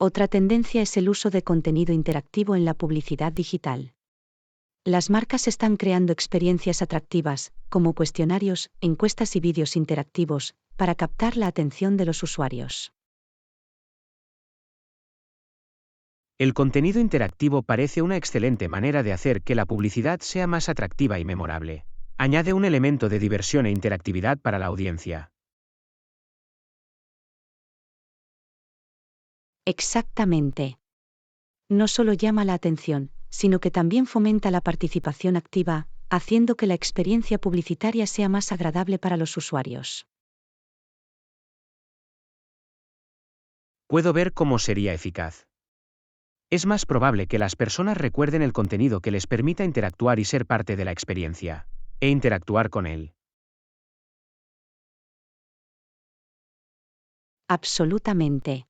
Otra tendencia es el uso de contenido interactivo en la publicidad digital. Las marcas están creando experiencias atractivas, como cuestionarios, encuestas y vídeos interactivos, para captar la atención de los usuarios. El contenido interactivo parece una excelente manera de hacer que la publicidad sea más atractiva y memorable. Añade un elemento de diversión e interactividad para la audiencia. Exactamente. No solo llama la atención, sino que también fomenta la participación activa, haciendo que la experiencia publicitaria sea más agradable para los usuarios. Puedo ver cómo sería eficaz. Es más probable que las personas recuerden el contenido que les permita interactuar y ser parte de la experiencia, e interactuar con él. Absolutamente.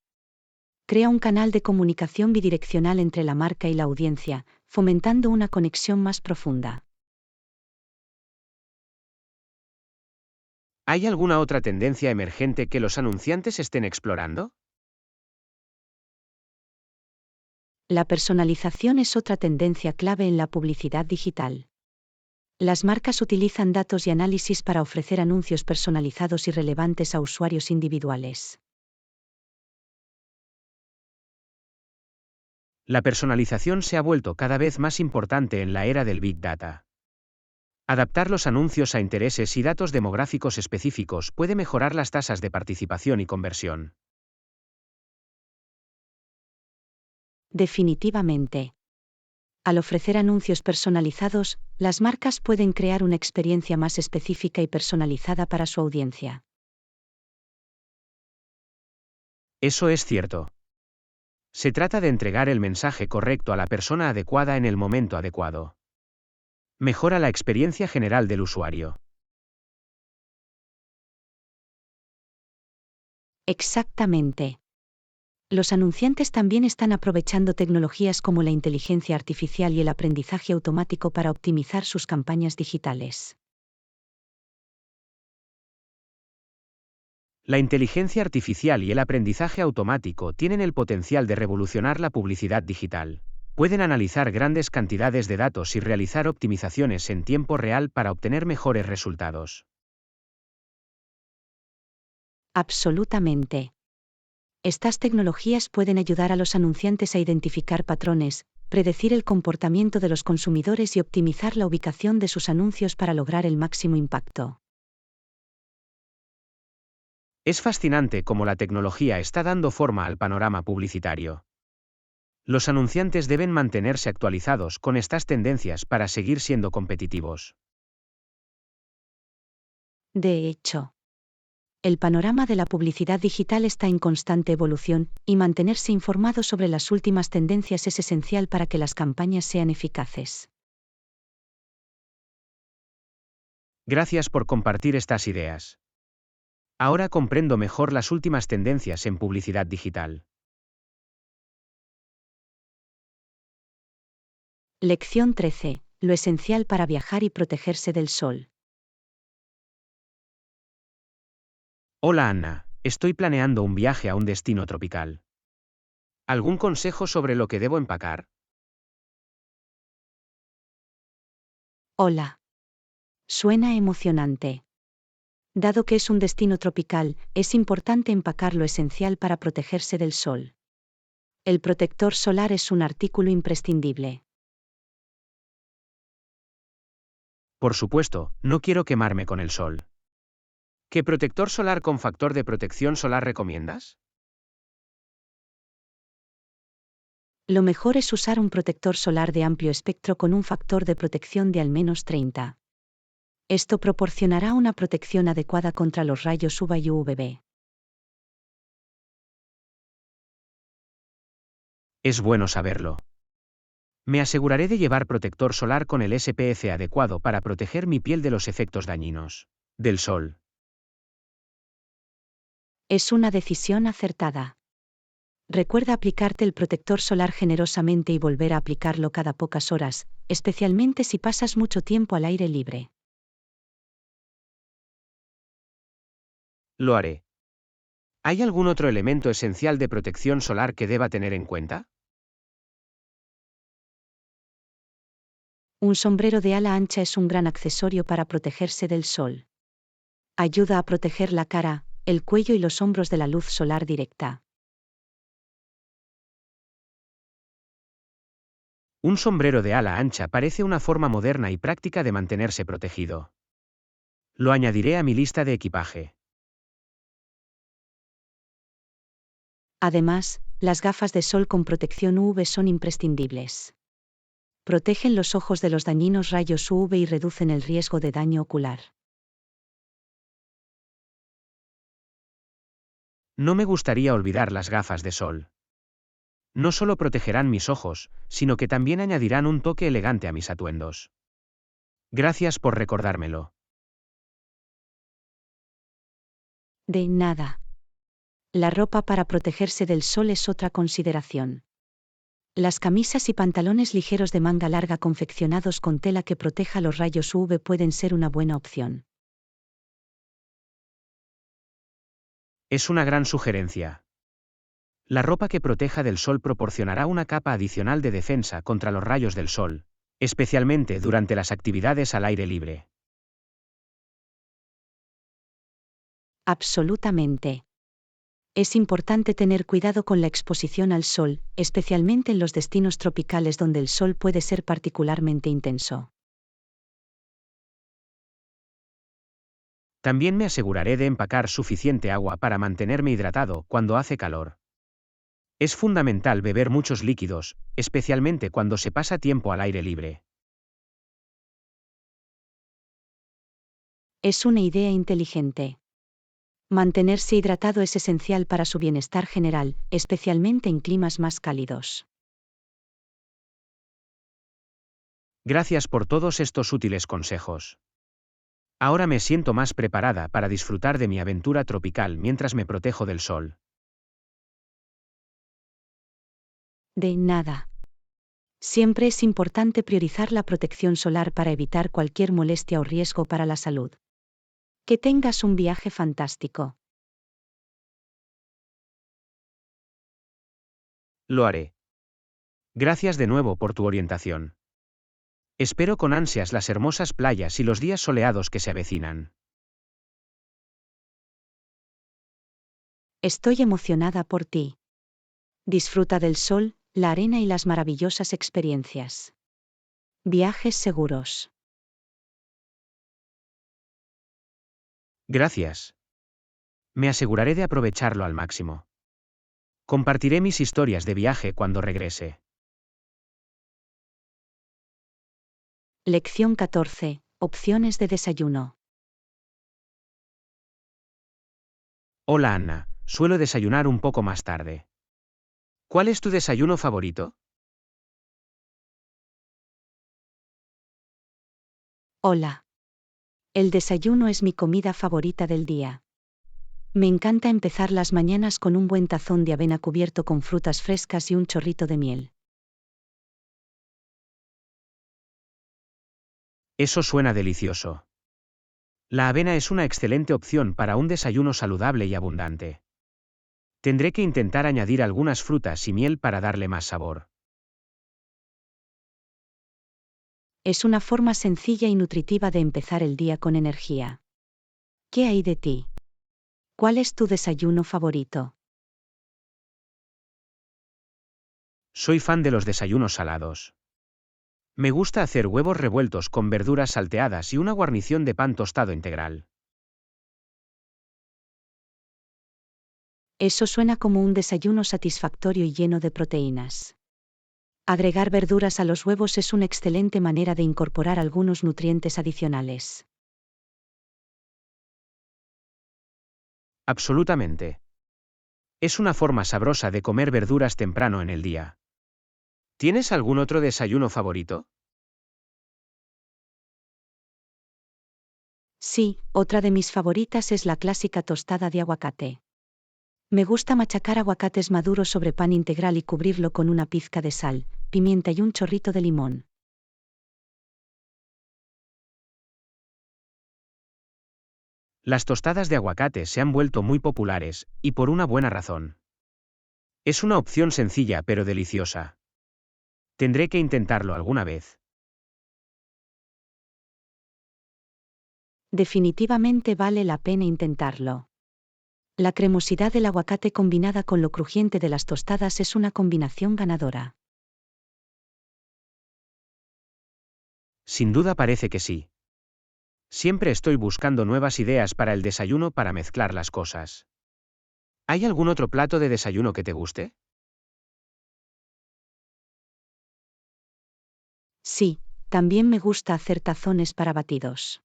Crea un canal de comunicación bidireccional entre la marca y la audiencia, fomentando una conexión más profunda. ¿Hay alguna otra tendencia emergente que los anunciantes estén explorando? La personalización es otra tendencia clave en la publicidad digital. Las marcas utilizan datos y análisis para ofrecer anuncios personalizados y relevantes a usuarios individuales. La personalización se ha vuelto cada vez más importante en la era del Big Data. Adaptar los anuncios a intereses y datos demográficos específicos puede mejorar las tasas de participación y conversión. Definitivamente. Al ofrecer anuncios personalizados, las marcas pueden crear una experiencia más específica y personalizada para su audiencia. Eso es cierto. Se trata de entregar el mensaje correcto a la persona adecuada en el momento adecuado. Mejora la experiencia general del usuario. Exactamente. Los anunciantes también están aprovechando tecnologías como la inteligencia artificial y el aprendizaje automático para optimizar sus campañas digitales. La inteligencia artificial y el aprendizaje automático tienen el potencial de revolucionar la publicidad digital. Pueden analizar grandes cantidades de datos y realizar optimizaciones en tiempo real para obtener mejores resultados. Absolutamente. Estas tecnologías pueden ayudar a los anunciantes a identificar patrones, predecir el comportamiento de los consumidores y optimizar la ubicación de sus anuncios para lograr el máximo impacto. Es fascinante cómo la tecnología está dando forma al panorama publicitario. Los anunciantes deben mantenerse actualizados con estas tendencias para seguir siendo competitivos. De hecho, el panorama de la publicidad digital está en constante evolución, y mantenerse informado sobre las últimas tendencias es esencial para que las campañas sean eficaces. Gracias por compartir estas ideas. Ahora comprendo mejor las últimas tendencias en publicidad digital. Lección 13. Lo esencial para viajar y protegerse del sol. Hola Anna, estoy planeando un viaje a un destino tropical. ¿Algún consejo sobre lo que debo empacar? Hola. Suena emocionante. Dado que es un destino tropical, es importante empacar lo esencial para protegerse del sol. El protector solar es un artículo imprescindible. Por supuesto, no quiero quemarme con el sol. ¿Qué protector solar con factor de protección solar recomiendas? Lo mejor es usar un protector solar de amplio espectro con un factor de protección de al menos 30. Esto proporcionará una protección adecuada contra los rayos UVA y UVB. Es bueno saberlo. Me aseguraré de llevar protector solar con el SPF adecuado para proteger mi piel de los efectos dañinos del sol. Es una decisión acertada. Recuerda aplicarte el protector solar generosamente y volver a aplicarlo cada pocas horas, especialmente si pasas mucho tiempo al aire libre. Lo haré. ¿Hay algún otro elemento esencial de protección solar que deba tener en cuenta? Un sombrero de ala ancha es un gran accesorio para protegerse del sol. Ayuda a proteger la cara, el cuello y los hombros de la luz solar directa. Un sombrero de ala ancha parece una forma moderna y práctica de mantenerse protegido. Lo añadiré a mi lista de equipaje. Además, las gafas de sol con protección UV son imprescindibles. Protegen los ojos de los dañinos rayos UV y reducen el riesgo de daño ocular. No me gustaría olvidar las gafas de sol. No solo protegerán mis ojos, sino que también añadirán un toque elegante a mis atuendos. Gracias por recordármelo. De nada. La ropa para protegerse del sol es otra consideración. Las camisas y pantalones ligeros de manga larga confeccionados con tela que proteja los rayos UV pueden ser una buena opción. Es una gran sugerencia. La ropa que proteja del sol proporcionará una capa adicional de defensa contra los rayos del sol, especialmente durante las actividades al aire libre. Absolutamente. Es importante tener cuidado con la exposición al sol, especialmente en los destinos tropicales donde el sol puede ser particularmente intenso. También me aseguraré de empacar suficiente agua para mantenerme hidratado cuando hace calor. Es fundamental beber muchos líquidos, especialmente cuando se pasa tiempo al aire libre. Es una idea inteligente. Mantenerse hidratado es esencial para su bienestar general, especialmente en climas más cálidos. Gracias por todos estos útiles consejos. Ahora me siento más preparada para disfrutar de mi aventura tropical mientras me protejo del sol. De nada. Siempre es importante priorizar la protección solar para evitar cualquier molestia o riesgo para la salud. Que tengas un viaje fantástico. Lo haré. Gracias de nuevo por tu orientación. Espero con ansias las hermosas playas y los días soleados que se avecinan. Estoy emocionada por ti. Disfruta del sol, la arena y las maravillosas experiencias. Viajes seguros. Gracias. Me aseguraré de aprovecharlo al máximo. Compartiré mis historias de viaje cuando regrese. Lección 14. Opciones de desayuno. Hola Anna, suelo desayunar un poco más tarde. ¿Cuál es tu desayuno favorito? Hola. El desayuno es mi comida favorita del día. Me encanta empezar las mañanas con un buen tazón de avena cubierto con frutas frescas y un chorrito de miel. Eso suena delicioso. La avena es una excelente opción para un desayuno saludable y abundante. Tendré que intentar añadir algunas frutas y miel para darle más sabor. Es una forma sencilla y nutritiva de empezar el día con energía. ¿Qué hay de ti? ¿Cuál es tu desayuno favorito? Soy fan de los desayunos salados. Me gusta hacer huevos revueltos con verduras salteadas y una guarnición de pan tostado integral. Eso suena como un desayuno satisfactorio y lleno de proteínas. Agregar verduras a los huevos es una excelente manera de incorporar algunos nutrientes adicionales. Absolutamente. Es una forma sabrosa de comer verduras temprano en el día. ¿Tienes algún otro desayuno favorito? Sí, otra de mis favoritas es la clásica tostada de aguacate. Me gusta machacar aguacates maduros sobre pan integral y cubrirlo con una pizca de sal, pimienta y un chorrito de limón. Las tostadas de aguacate se han vuelto muy populares, y por una buena razón. Es una opción sencilla pero deliciosa. Tendré que intentarlo alguna vez. Definitivamente vale la pena intentarlo. La cremosidad del aguacate combinada con lo crujiente de las tostadas es una combinación ganadora. Sin duda parece que sí. Siempre estoy buscando nuevas ideas para el desayuno para mezclar las cosas. ¿Hay algún otro plato de desayuno que te guste? Sí, también me gusta hacer tazones para batidos.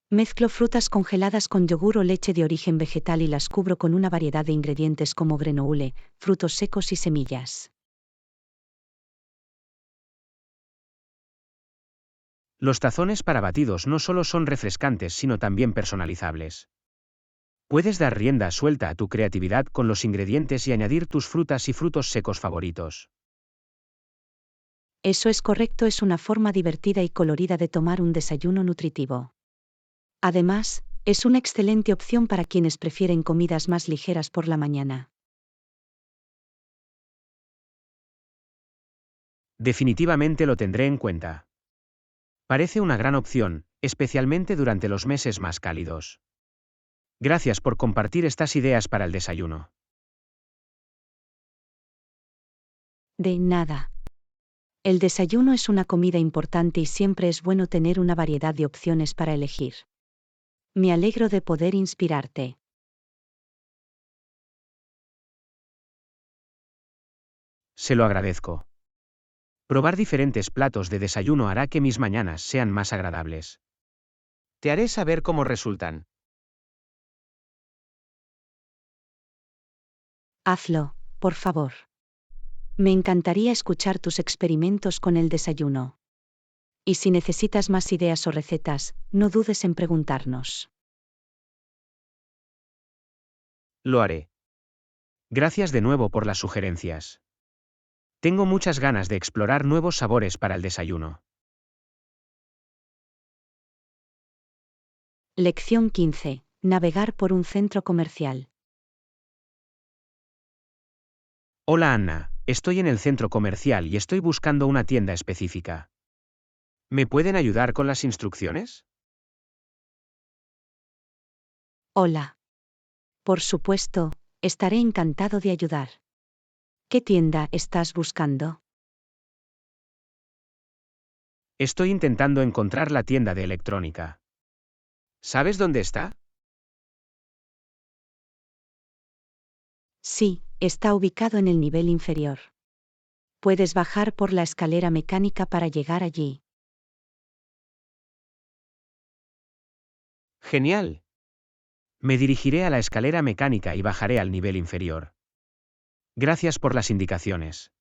Mezclo frutas congeladas con yogur o leche de origen vegetal y las cubro con una variedad de ingredientes como granoule, frutos secos y semillas. Los tazones para batidos no solo son refrescantes sino también personalizables. Puedes dar rienda suelta a tu creatividad con los ingredientes y añadir tus frutas y frutos secos favoritos. Eso es correcto, es una forma divertida y colorida de tomar un desayuno nutritivo. Además, es una excelente opción para quienes prefieren comidas más ligeras por la mañana. Definitivamente lo tendré en cuenta. Parece una gran opción, especialmente durante los meses más cálidos. Gracias por compartir estas ideas para el desayuno. De nada. El desayuno es una comida importante y siempre es bueno tener una variedad de opciones para elegir. Me alegro de poder inspirarte. Se lo agradezco. Probar diferentes platos de desayuno hará que mis mañanas sean más agradables. Te haré saber cómo resultan. Hazlo, por favor. Me encantaría escuchar tus experimentos con el desayuno. Y si necesitas más ideas o recetas, no dudes en preguntarnos. Lo haré. Gracias de nuevo por las sugerencias. Tengo muchas ganas de explorar nuevos sabores para el desayuno. Lección 15. Navegar por un centro comercial. Hola Anna, Estoy en el centro comercial y estoy buscando una tienda específica. ¿Me pueden ayudar con las instrucciones? Hola. Por supuesto, estaré encantado de ayudar. ¿Qué tienda estás buscando? Estoy intentando encontrar la tienda de electrónica. ¿Sabes dónde está? Sí, está ubicado en el nivel inferior. Puedes bajar por la escalera mecánica para llegar allí. Genial. Me dirigiré a la escalera mecánica y bajaré al nivel inferior. Gracias por las indicaciones.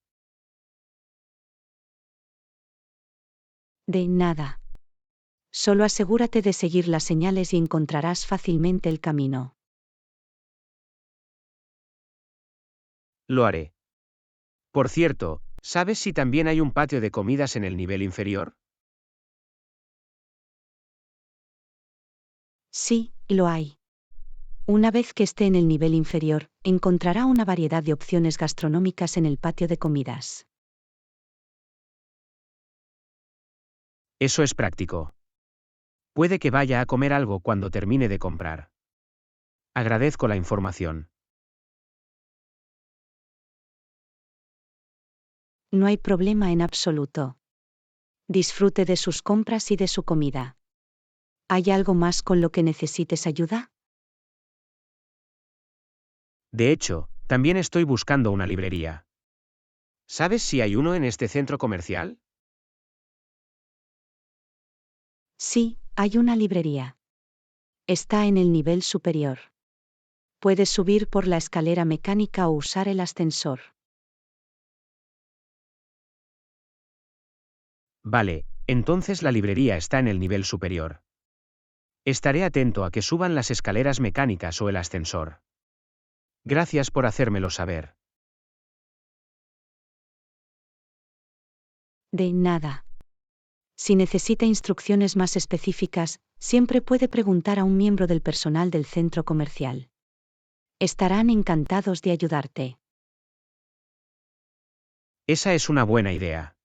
De nada. Solo asegúrate de seguir las señales y encontrarás fácilmente el camino. Lo haré. Por cierto, ¿sabes si también hay un patio de comidas en el nivel inferior? Sí, lo hay. Una vez que esté en el nivel inferior, encontrará una variedad de opciones gastronómicas en el patio de comidas. Eso es práctico. Puede que vaya a comer algo cuando termine de comprar. Agradezco la información. No hay problema en absoluto. Disfrute de sus compras y de su comida. ¿Hay algo más con lo que necesites ayuda? De hecho, también estoy buscando una librería. ¿Sabes si hay uno en este centro comercial? Sí, hay una librería. Está en el nivel superior. Puedes subir por la escalera mecánica o usar el ascensor. Vale, entonces la librería está en el nivel superior. Estaré atento a que suban las escaleras mecánicas o el ascensor. Gracias por hacérmelo saber. De nada. Si necesita instrucciones más específicas, siempre puede preguntar a un miembro del personal del centro comercial. Estarán encantados de ayudarte. Esa es una buena idea.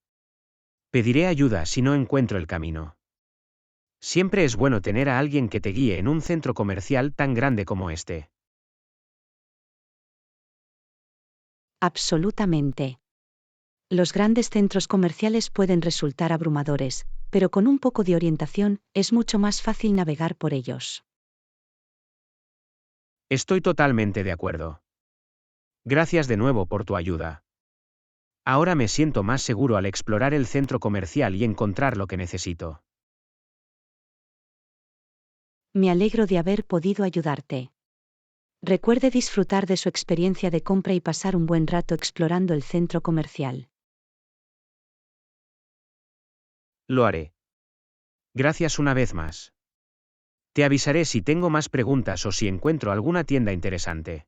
Pediré ayuda si no encuentro el camino. Siempre es bueno tener a alguien que te guíe en un centro comercial tan grande como este. Absolutamente. Los grandes centros comerciales pueden resultar abrumadores, pero con un poco de orientación, es mucho más fácil navegar por ellos. Estoy totalmente de acuerdo. Gracias de nuevo por tu ayuda. Ahora me siento más seguro al explorar el centro comercial y encontrar lo que necesito. Me alegro de haber podido ayudarte. Recuerde disfrutar de su experiencia de compra y pasar un buen rato explorando el centro comercial. Lo haré. Gracias una vez más. Te avisaré si tengo más preguntas o si encuentro alguna tienda interesante.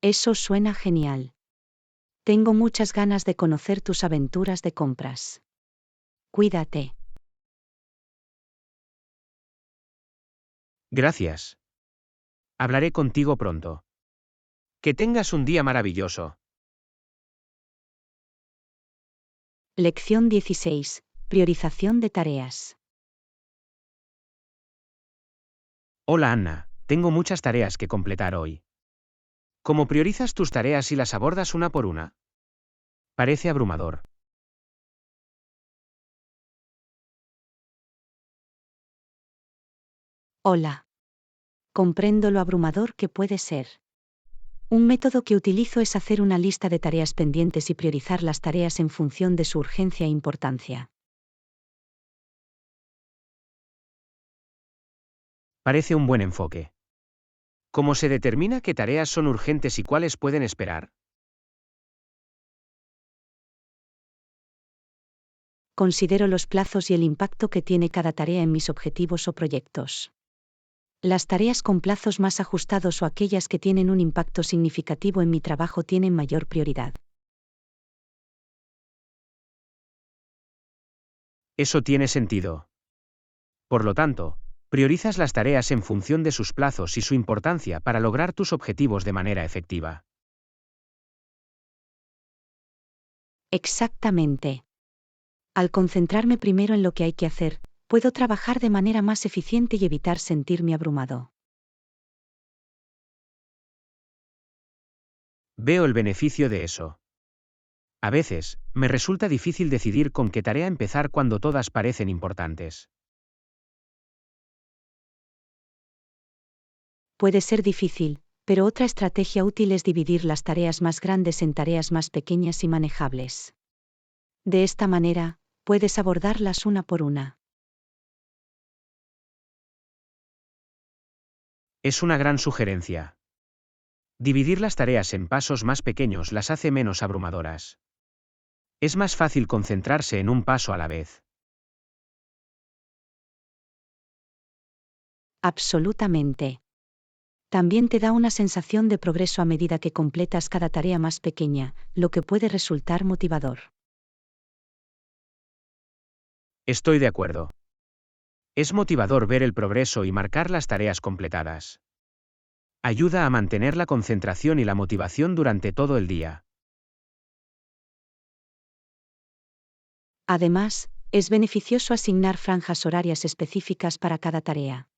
Eso suena genial. Tengo muchas ganas de conocer tus aventuras de compras. Cuídate. Gracias. Hablaré contigo pronto. Que tengas un día maravilloso. Lección 16. Priorización de tareas. Hola Anna, tengo muchas tareas que completar hoy. ¿Cómo priorizas tus tareas y las abordas una por una? Parece abrumador. Hola. Comprendo lo abrumador que puede ser. Un método que utilizo es hacer una lista de tareas pendientes y priorizar las tareas en función de su urgencia e importancia. Parece un buen enfoque. ¿Cómo se determina qué tareas son urgentes y cuáles pueden esperar? Considero los plazos y el impacto que tiene cada tarea en mis objetivos o proyectos. Las tareas con plazos más ajustados o aquellas que tienen un impacto significativo en mi trabajo tienen mayor prioridad. Eso tiene sentido. Por lo tanto, Priorizas las tareas en función de sus plazos y su importancia para lograr tus objetivos de manera efectiva. Exactamente. Al concentrarme primero en lo que hay que hacer, puedo trabajar de manera más eficiente y evitar sentirme abrumado. Veo el beneficio de eso. A veces, me resulta difícil decidir con qué tarea empezar cuando todas parecen importantes. Puede ser difícil, pero otra estrategia útil es dividir las tareas más grandes en tareas más pequeñas y manejables. De esta manera, puedes abordarlas una por una. Es una gran sugerencia. Dividir las tareas en pasos más pequeños las hace menos abrumadoras. Es más fácil concentrarse en un paso a la vez. Absolutamente. También te da una sensación de progreso a medida que completas cada tarea más pequeña, lo que puede resultar motivador. Estoy de acuerdo. Es motivador ver el progreso y marcar las tareas completadas. Ayuda a mantener la concentración y la motivación durante todo el día. Además, es beneficioso asignar franjas horarias específicas para cada tarea.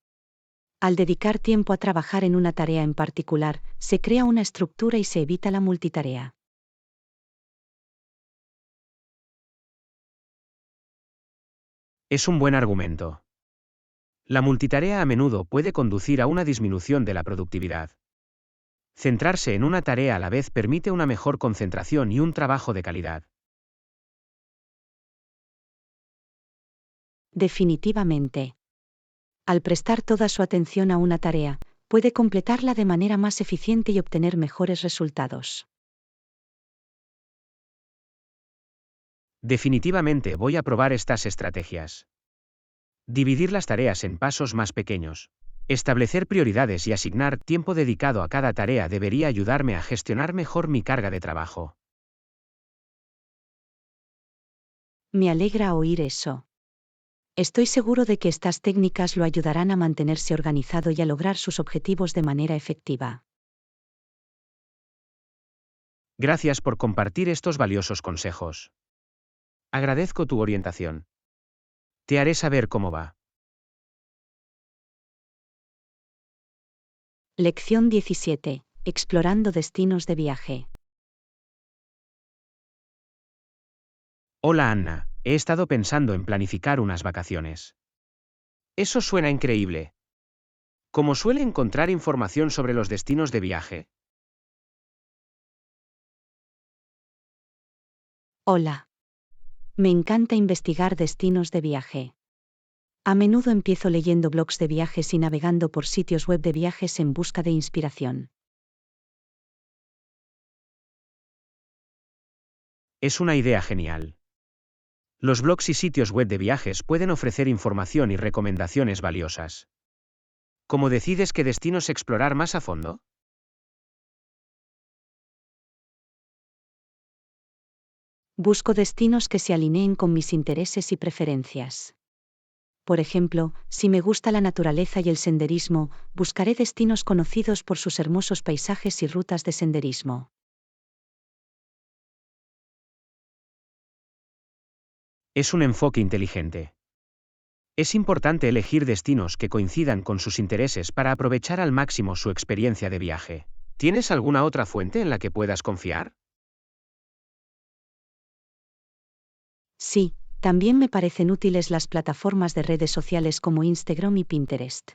Al dedicar tiempo a trabajar en una tarea en particular, se crea una estructura y se evita la multitarea. Es un buen argumento. La multitarea a menudo puede conducir a una disminución de la productividad. Centrarse en una tarea a la vez permite una mejor concentración y un trabajo de calidad. Definitivamente. Al prestar toda su atención a una tarea, puede completarla de manera más eficiente y obtener mejores resultados. Definitivamente voy a probar estas estrategias. Dividir las tareas en pasos más pequeños. Establecer prioridades y asignar tiempo dedicado a cada tarea debería ayudarme a gestionar mejor mi carga de trabajo. Me alegra oír eso. Estoy seguro de que estas técnicas lo ayudarán a mantenerse organizado y a lograr sus objetivos de manera efectiva. Gracias por compartir estos valiosos consejos. Agradezco tu orientación. Te haré saber cómo va. Lección 17. Explorando destinos de viaje. Hola Anna, he estado pensando en planificar unas vacaciones. Eso suena increíble. ¿Cómo suele encontrar información sobre los destinos de viaje? Hola. Me encanta investigar destinos de viaje. A menudo empiezo leyendo blogs de viajes y navegando por sitios web de viajes en busca de inspiración. Es una idea genial. Los blogs y sitios web de viajes pueden ofrecer información y recomendaciones valiosas. ¿Cómo decides qué destinos explorar más a fondo? Busco destinos que se alineen con mis intereses y preferencias. Por ejemplo, si me gusta la naturaleza y el senderismo, buscaré destinos conocidos por sus hermosos paisajes y rutas de senderismo. Es un enfoque inteligente. Es importante elegir destinos que coincidan con sus intereses para aprovechar al máximo su experiencia de viaje. ¿Tienes alguna otra fuente en la que puedas confiar? Sí, también me parecen útiles las plataformas de redes sociales como Instagram y Pinterest.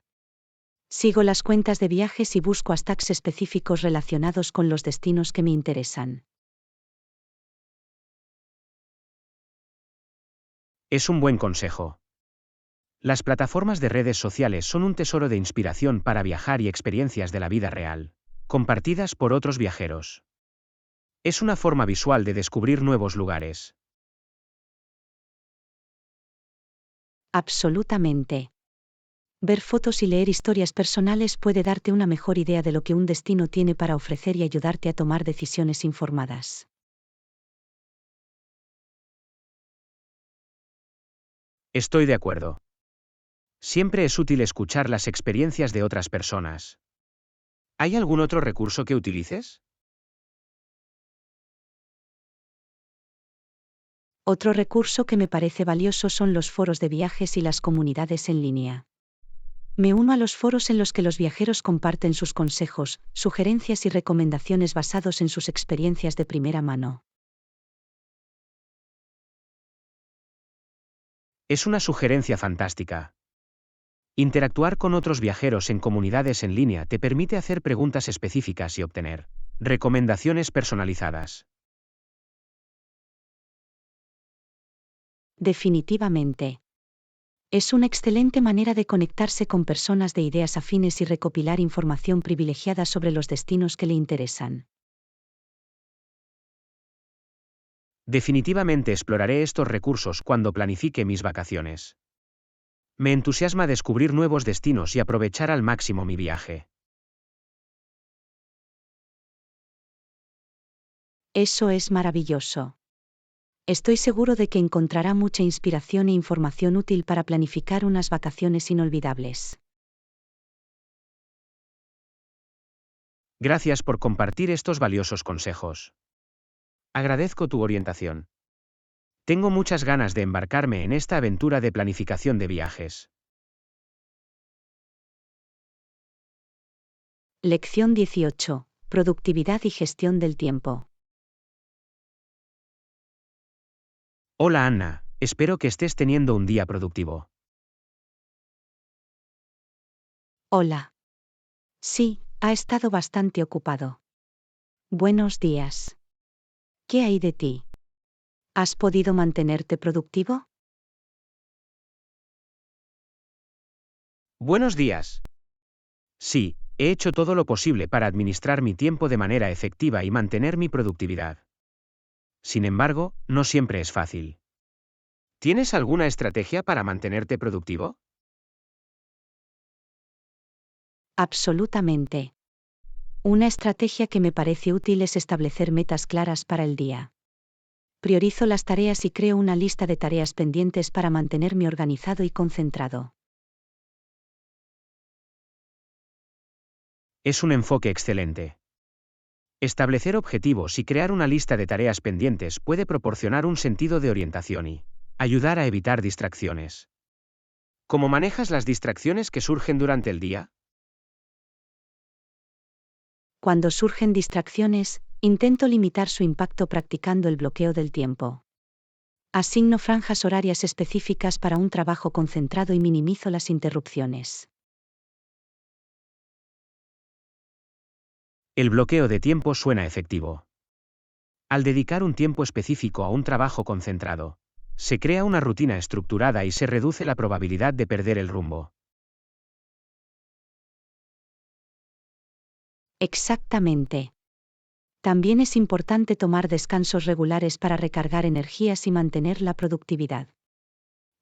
Sigo las cuentas de viajes y busco hashtags específicos relacionados con los destinos que me interesan. Es un buen consejo. Las plataformas de redes sociales son un tesoro de inspiración para viajar y experiencias de la vida real, compartidas por otros viajeros. Es una forma visual de descubrir nuevos lugares. Absolutamente. Ver fotos y leer historias personales puede darte una mejor idea de lo que un destino tiene para ofrecer y ayudarte a tomar decisiones informadas. Estoy de acuerdo. Siempre es útil escuchar las experiencias de otras personas. ¿Hay algún otro recurso que utilices? Otro recurso que me parece valioso son los foros de viajes y las comunidades en línea. Me uno a los foros en los que los viajeros comparten sus consejos, sugerencias y recomendaciones basados en sus experiencias de primera mano. Es una sugerencia fantástica. Interactuar con otros viajeros en comunidades en línea te permite hacer preguntas específicas y obtener recomendaciones personalizadas. Definitivamente. Es una excelente manera de conectarse con personas de ideas afines y recopilar información privilegiada sobre los destinos que le interesan. Definitivamente exploraré estos recursos cuando planifique mis vacaciones. Me entusiasma descubrir nuevos destinos y aprovechar al máximo mi viaje. Eso es maravilloso. Estoy seguro de que encontrará mucha inspiración e información útil para planificar unas vacaciones inolvidables. Gracias por compartir estos valiosos consejos. Agradezco tu orientación. Tengo muchas ganas de embarcarme en esta aventura de planificación de viajes. Lección 18. Productividad y gestión del tiempo. Hola Anna, espero que estés teniendo un día productivo. Hola. Sí, ha estado bastante ocupado. Buenos días. ¿Qué hay de ti? ¿Has podido mantenerte productivo? Buenos días. Sí, he hecho todo lo posible para administrar mi tiempo de manera efectiva y mantener mi productividad. Sin embargo, no siempre es fácil. ¿Tienes alguna estrategia para mantenerte productivo? Absolutamente. Una estrategia que me parece útil es establecer metas claras para el día. Priorizo las tareas y creo una lista de tareas pendientes para mantenerme organizado y concentrado. Es un enfoque excelente. Establecer objetivos y crear una lista de tareas pendientes puede proporcionar un sentido de orientación y ayudar a evitar distracciones. ¿Cómo manejas las distracciones que surgen durante el día? Cuando surgen distracciones, intento limitar su impacto practicando el bloqueo del tiempo. Asigno franjas horarias específicas para un trabajo concentrado y minimizo las interrupciones. El bloqueo de tiempo suena efectivo. Al dedicar un tiempo específico a un trabajo concentrado, se crea una rutina estructurada y se reduce la probabilidad de perder el rumbo. Exactamente. También es importante tomar descansos regulares para recargar energías y mantener la productividad.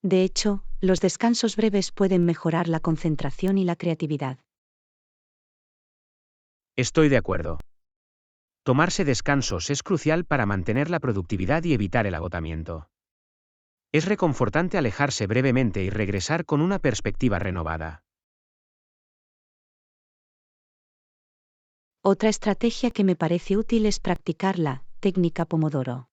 De hecho, los descansos breves pueden mejorar la concentración y la creatividad. Estoy de acuerdo. Tomarse descansos es crucial para mantener la productividad y evitar el agotamiento. Es reconfortante alejarse brevemente y regresar con una perspectiva renovada. Otra estrategia que me parece útil es practicar la técnica Pomodoro.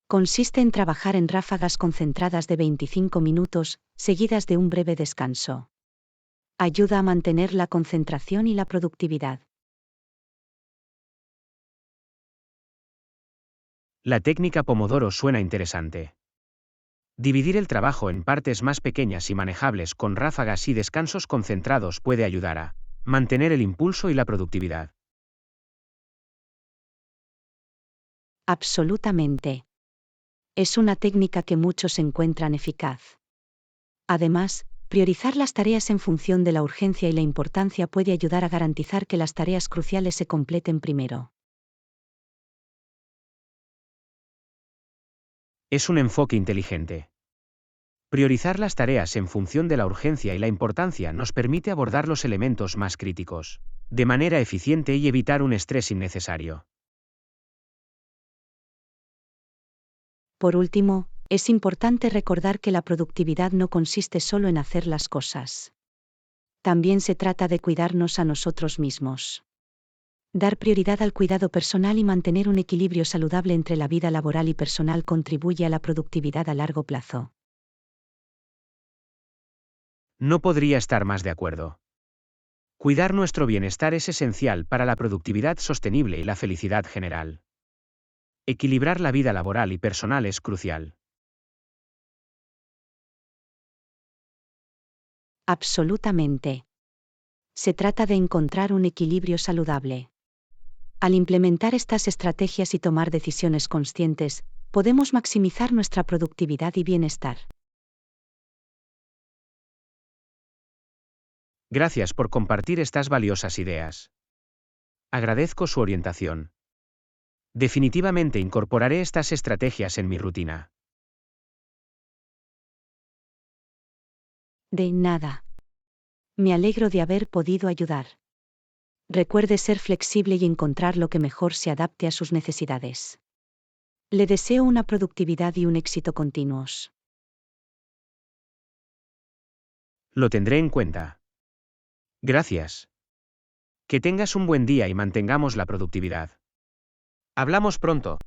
Consiste en trabajar en ráfagas concentradas de 25 minutos, seguidas de un breve descanso. Ayuda a mantener la concentración y la productividad. La técnica Pomodoro suena interesante. Dividir el trabajo en partes más pequeñas y manejables con ráfagas y descansos concentrados puede ayudar a mantener el impulso y la productividad. Absolutamente. Es una técnica que muchos encuentran eficaz. Además, priorizar las tareas en función de la urgencia y la importancia puede ayudar a garantizar que las tareas cruciales se completen primero. Es un enfoque inteligente. Priorizar las tareas en función de la urgencia y la importancia nos permite abordar los elementos más críticos de manera eficiente y evitar un estrés innecesario. Por último, Es importante recordar que la productividad no consiste solo en hacer las cosas. También se trata de cuidarnos a nosotros mismos. Dar prioridad al cuidado personal y mantener un equilibrio saludable entre la vida laboral y personal contribuye a la productividad a largo plazo. No podría estar más de acuerdo. Cuidar nuestro bienestar es esencial para la productividad sostenible y la felicidad general. Equilibrar la vida laboral y personal es crucial. Absolutamente. Se trata de encontrar un equilibrio saludable. Al implementar estas estrategias y tomar decisiones conscientes, podemos maximizar nuestra productividad y bienestar. Gracias por compartir estas valiosas ideas. Agradezco su orientación. Definitivamente incorporaré estas estrategias en mi rutina. De nada. Me alegro de haber podido ayudar. Recuerde ser flexible y encontrar lo que mejor se adapte a sus necesidades. Le deseo una productividad y un éxito continuos. Lo tendré en cuenta. Gracias. Que tengas un buen día y mantengamos la productividad. Hablamos pronto.